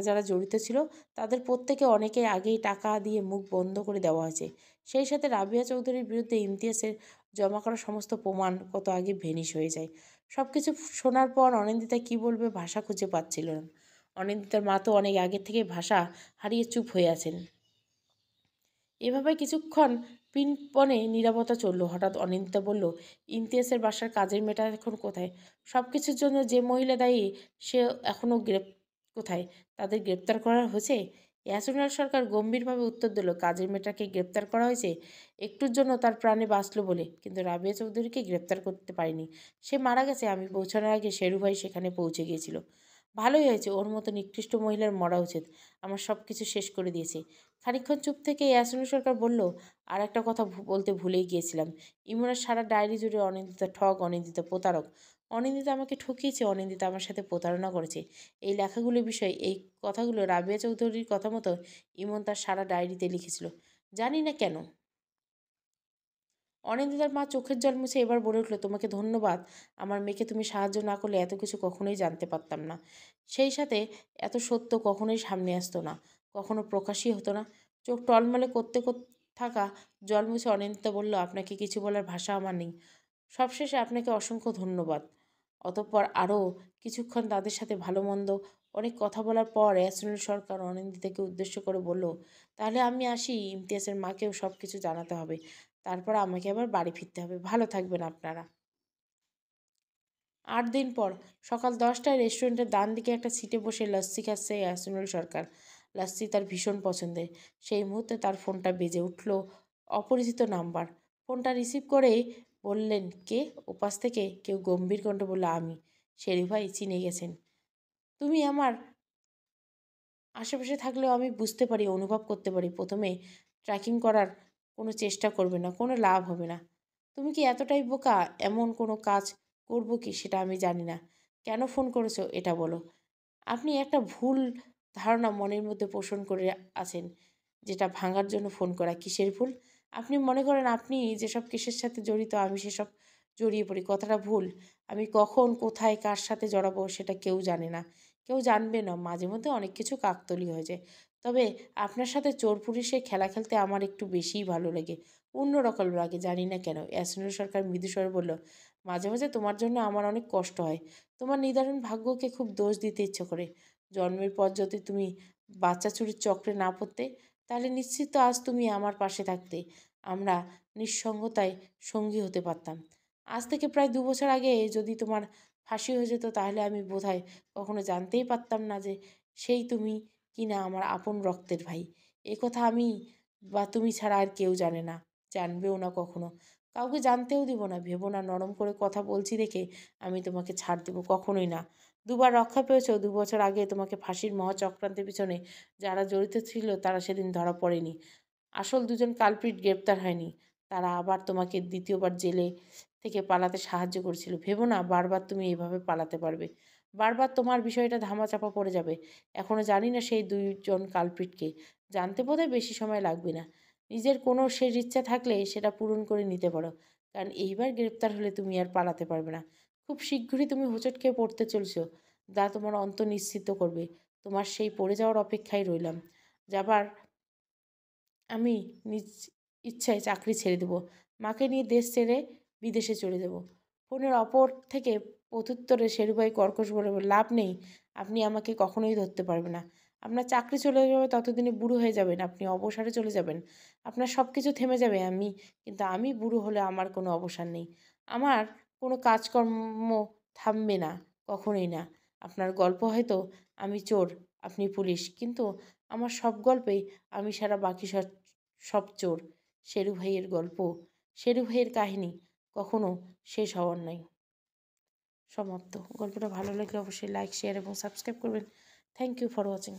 যারা জড়িত ছিল তাদের প্রত্যেকে অনেকে আগেই টাকা দিয়ে মুখ বন্ধ করে দেওয়া হয়েছে। সেই সাথে রাবিয়া চৌধুরীর বিরুদ্ধে ইমতিয়াজের জমা করা সমস্ত প্রমাণ কত আগে ভেনিশ হয়ে যায়। সব কিছু শোনার পর অনিন্দিতা কী বলবে ভাষা খুঁজে পাচ্ছিল না। অনিন্দিতার মা তো অনেক আগের থেকে ভাষা হারিয়ে চুপ হয়ে আছেন। এভাবে কিছুক্ষণ পিনপনে নীরবতা চলল। হঠাৎ অনিন্দিতা বলল, ইমতিয়াজের বাসার কাজের মেয়েটা এখন কোথায়? সব কিছুর জন্য যে মহিলা দায়ী সে এখনও কোথায়? তাদের গ্রেপ্তার করা হয়েছে? ইয়াসিনুল সরকার গম্ভীরভাবে উত্তর দিল, কাজের মেয়েটাকে গ্রেপ্তার করা হয়েছে একটুর জন্য তার প্রাণে বাঁচল বলে, কিন্তু রাবিয়া চৌধুরীকে গ্রেপ্তার করতে পারিনি। সে মারা গেছে। আমি পৌঁছানোর আগে শেরু ভাই সেখানে পৌঁছে গিয়েছিল। ভালোই হয়েছে, ওর মতো নিকৃষ্ট মহিলার মরা উচিত। আমার সব কিছু শেষ করে দিয়েছে। খানিকক্ষণ চুপ থেকে ইয়াসিনুল সরকার বলল, আর একটা কথা বলতে ভুলেই গিয়েছিলাম। ইমনের সারা ডায়েরি জুড়ে অনিন্দিতা ঠক, অনিন্দিতা প্রতারক, অনিন্দিতা আমাকে ঠকিয়েছে, অনিন্দিতা আমার সাথে প্রতারণা করেছে। এই লেখাগুলোর বিষয়ে এই কথাগুলো রাবিয়া চৌধুরীর কথা মতো ইমন তার সারা ডায়েরিতে লিখেছিল। জানি না কেন। অনিন্দিতার মা চোখের জল মুছে এবার বলে উঠল, তোমাকে ধন্যবাদ। আমার মেয়েকে তুমি সাহায্য না করলে এত কিছু কখনোই জানতে পারতাম না। সেই সাথে এত সত্য কখনোই সামনে আসতো না, কখনো প্রকাশই হতো না। চোখ টলমলে করতে থাকা জল মুছে অনিন্দিতা বলল, আপনাকে কিছু বলার ভাষা আমার নেই। সবশেষে আপনাকে অসংখ্য ধন্যবাদ। অতঃপর আরও কিছুক্ষণ তাদের সাথে ভালো মন্দ অনেক কথা বলার পর ইয়াসিনুল সরকার অনিন্দিতাকে উদ্দেশ্য করে বলল, তাহলে আমি আসি। ইমতিয়াজের মাকেও সব কিছু জানাতে হবে। তারপর আমাকে আবার বাড়ি ফিরতে হবে। ভালো থাকবেন আপনারা। ৮ দিন পর সকাল ১০টায় রেস্টুরেন্টের ডান দিকে একটা সিটে বসে লস্যি খাচ্ছে ইয়াসিনুল সরকার। লস্যি তার ভীষণ পছন্দের। সেই মুহূর্তে তার ফোনটা বেজে উঠল। অপরিচিত নাম্বার। ফোনটা রিসিভ করেই বললেন, কে? ওপাশ থেকে কেউ গম্ভীর কণ্ঠে বলল, আমি। শেরি ভাই চিনে গেছেন? তুমি আমার আশেপাশে থাকলেও আমি বুঝতে পারি, অনুভব করতে পারি। প্রথমে ট্র্যাকিং করার কোনো চেষ্টা করবে না, কোনো লাভ হবে না। তুমি কি এতটাই বোকা? এমন কোনো কাজ করব কি সেটা আমি জানি না। কেন ফোন করেছো এটা বলো। আপনি একটা ভুল ধারণা মনের মধ্যে পোষণ করে আছেন, যেটা ভাঙার জন্য ফোন করা। কিসের ভুল? আপনি মনে করেন আপনি যেসব কেসের সাথে জড়িত আমি সেসব জড়িয়ে পড়ি। কথাটা ভুল। আমি কখন কোথায় কার সাথে জড়াবো সেটা কেউ জানে না, কেউ জানবে না। মাঝে মধ্যে অনেক কিছু কাকতালীয় হয়ে যায়। তবে আপনার সাথে চোর পুলিশে খেলা খেলতে আমার একটু বেশিই ভালো লাগে, অন্যরকম লাগে, জানি না কেন। ইয়াসিনুল সরকার মৃদুস্বরে বলল, মাঝে মাঝে তোমার জন্য আমার অনেক কষ্ট হয়। তোমার নিদারুণ ভাগ্যকে খুব দোষ দিতে ইচ্ছে করে। জন্মের পর যদি তুমি বাচ্চা চুরির চক্রে না পড়তে, তাহলে নিশ্চিত আজ তুমি আমার পাশে থাকতে। আমরা নিঃসঙ্গতায় সঙ্গী হতে পারতাম। আজ থেকে প্রায় ২ বছর আগে যদি তোমার ফাঁসি হয়ে যেত, তাহলে আমি বোধহয় কখনো জানতেই পারতাম না যে সেই তুমি কিনা আমার আপন রক্তের ভাই। এ কথা আমি বা তুমি ছাড়া আর কেউ জানে না, জানবেও না কখনো। কাউকে জানতেও দিব না। ভেবো না নরম করে কথা বলছি দেখে আমি তোমাকে ছাড় দেবো, কখনোই না। দুবার রক্ষা পেয়েছ। ২ বছর আগে তোমাকে ফাঁসির মহাচক্রান্তের পিছনে যারা জড়িত ছিল তারা সেদিন ধরা পড়েনি। আসল দুজন কালপ্রিট গ্রেপ্তার হয়নি। তারা আবার তোমাকে দ্বিতীয়বার জেলে থেকে পালাতে সাহায্য করেছিল। ভেবো না বারবার তুমি এভাবে পালাতে পারবে। বারবার তোমার বিষয়টা ধামাচাপা পড়ে যাবে। এখনও জানি না সেই ২ জন কালপ্রিটকে। জানতে বোধহয় বেশি সময় লাগবে না। নিজের কোনো শেষ ইচ্ছা থাকলে সেটা পূরণ করে নিতে পারো। কারণ এইবার গ্রেপ্তার হলে তুমি আর পালাতে পারবে না। খুব শীঘ্রই তুমি হোঁচট খেয়ে পড়তে চলছো, যা তোমার অন্ত নিশ্চিত করবে। তোমার সেই পড়ে যাওয়ার অপেক্ষায় রইলাম। যাবার আমি নিজ ইচ্ছায় চাকরি ছেড়ে দেব। মাকে নিয়ে দেশ ছেড়ে বিদেশে চলে যাব। ফোনের অপর থেকে প্রত্যুত্তরে শেরু ভাই কর্কশ বলে বলল, লাভ নেই, আপনি আমাকে কখনোই ধরতে পারবেন না। আপনার চাকরি চলে যাবে, ততদিনে বুড়ো হয়ে যাবেন, আপনি অবসরে চলে যাবেন, আপনার সব কিছু থেমে যাবে। কিন্তু আমি বুড়ো হলে আমার কোনো অবসর নেই, আমার কোনো কাজকর্ম থামবে না, কখনোই না। আপনার গল্প হয়তো আমি চোর, আপনি পুলিশ, কিন্তু আমার সব গল্পেই আমি ছাড়া বাকি সব সব চোর। শেরু ভাইয়ের গল্প, শেরু ভাইয়ের কাহিনী কখনো শেষ হওয়ার নয়। সমাপ্ত। গল্পটা ভালো লাগলে অবশ্যই লাইক, শেয়ার এবং সাবস্ক্রাইব করবেন। Thank you for watching.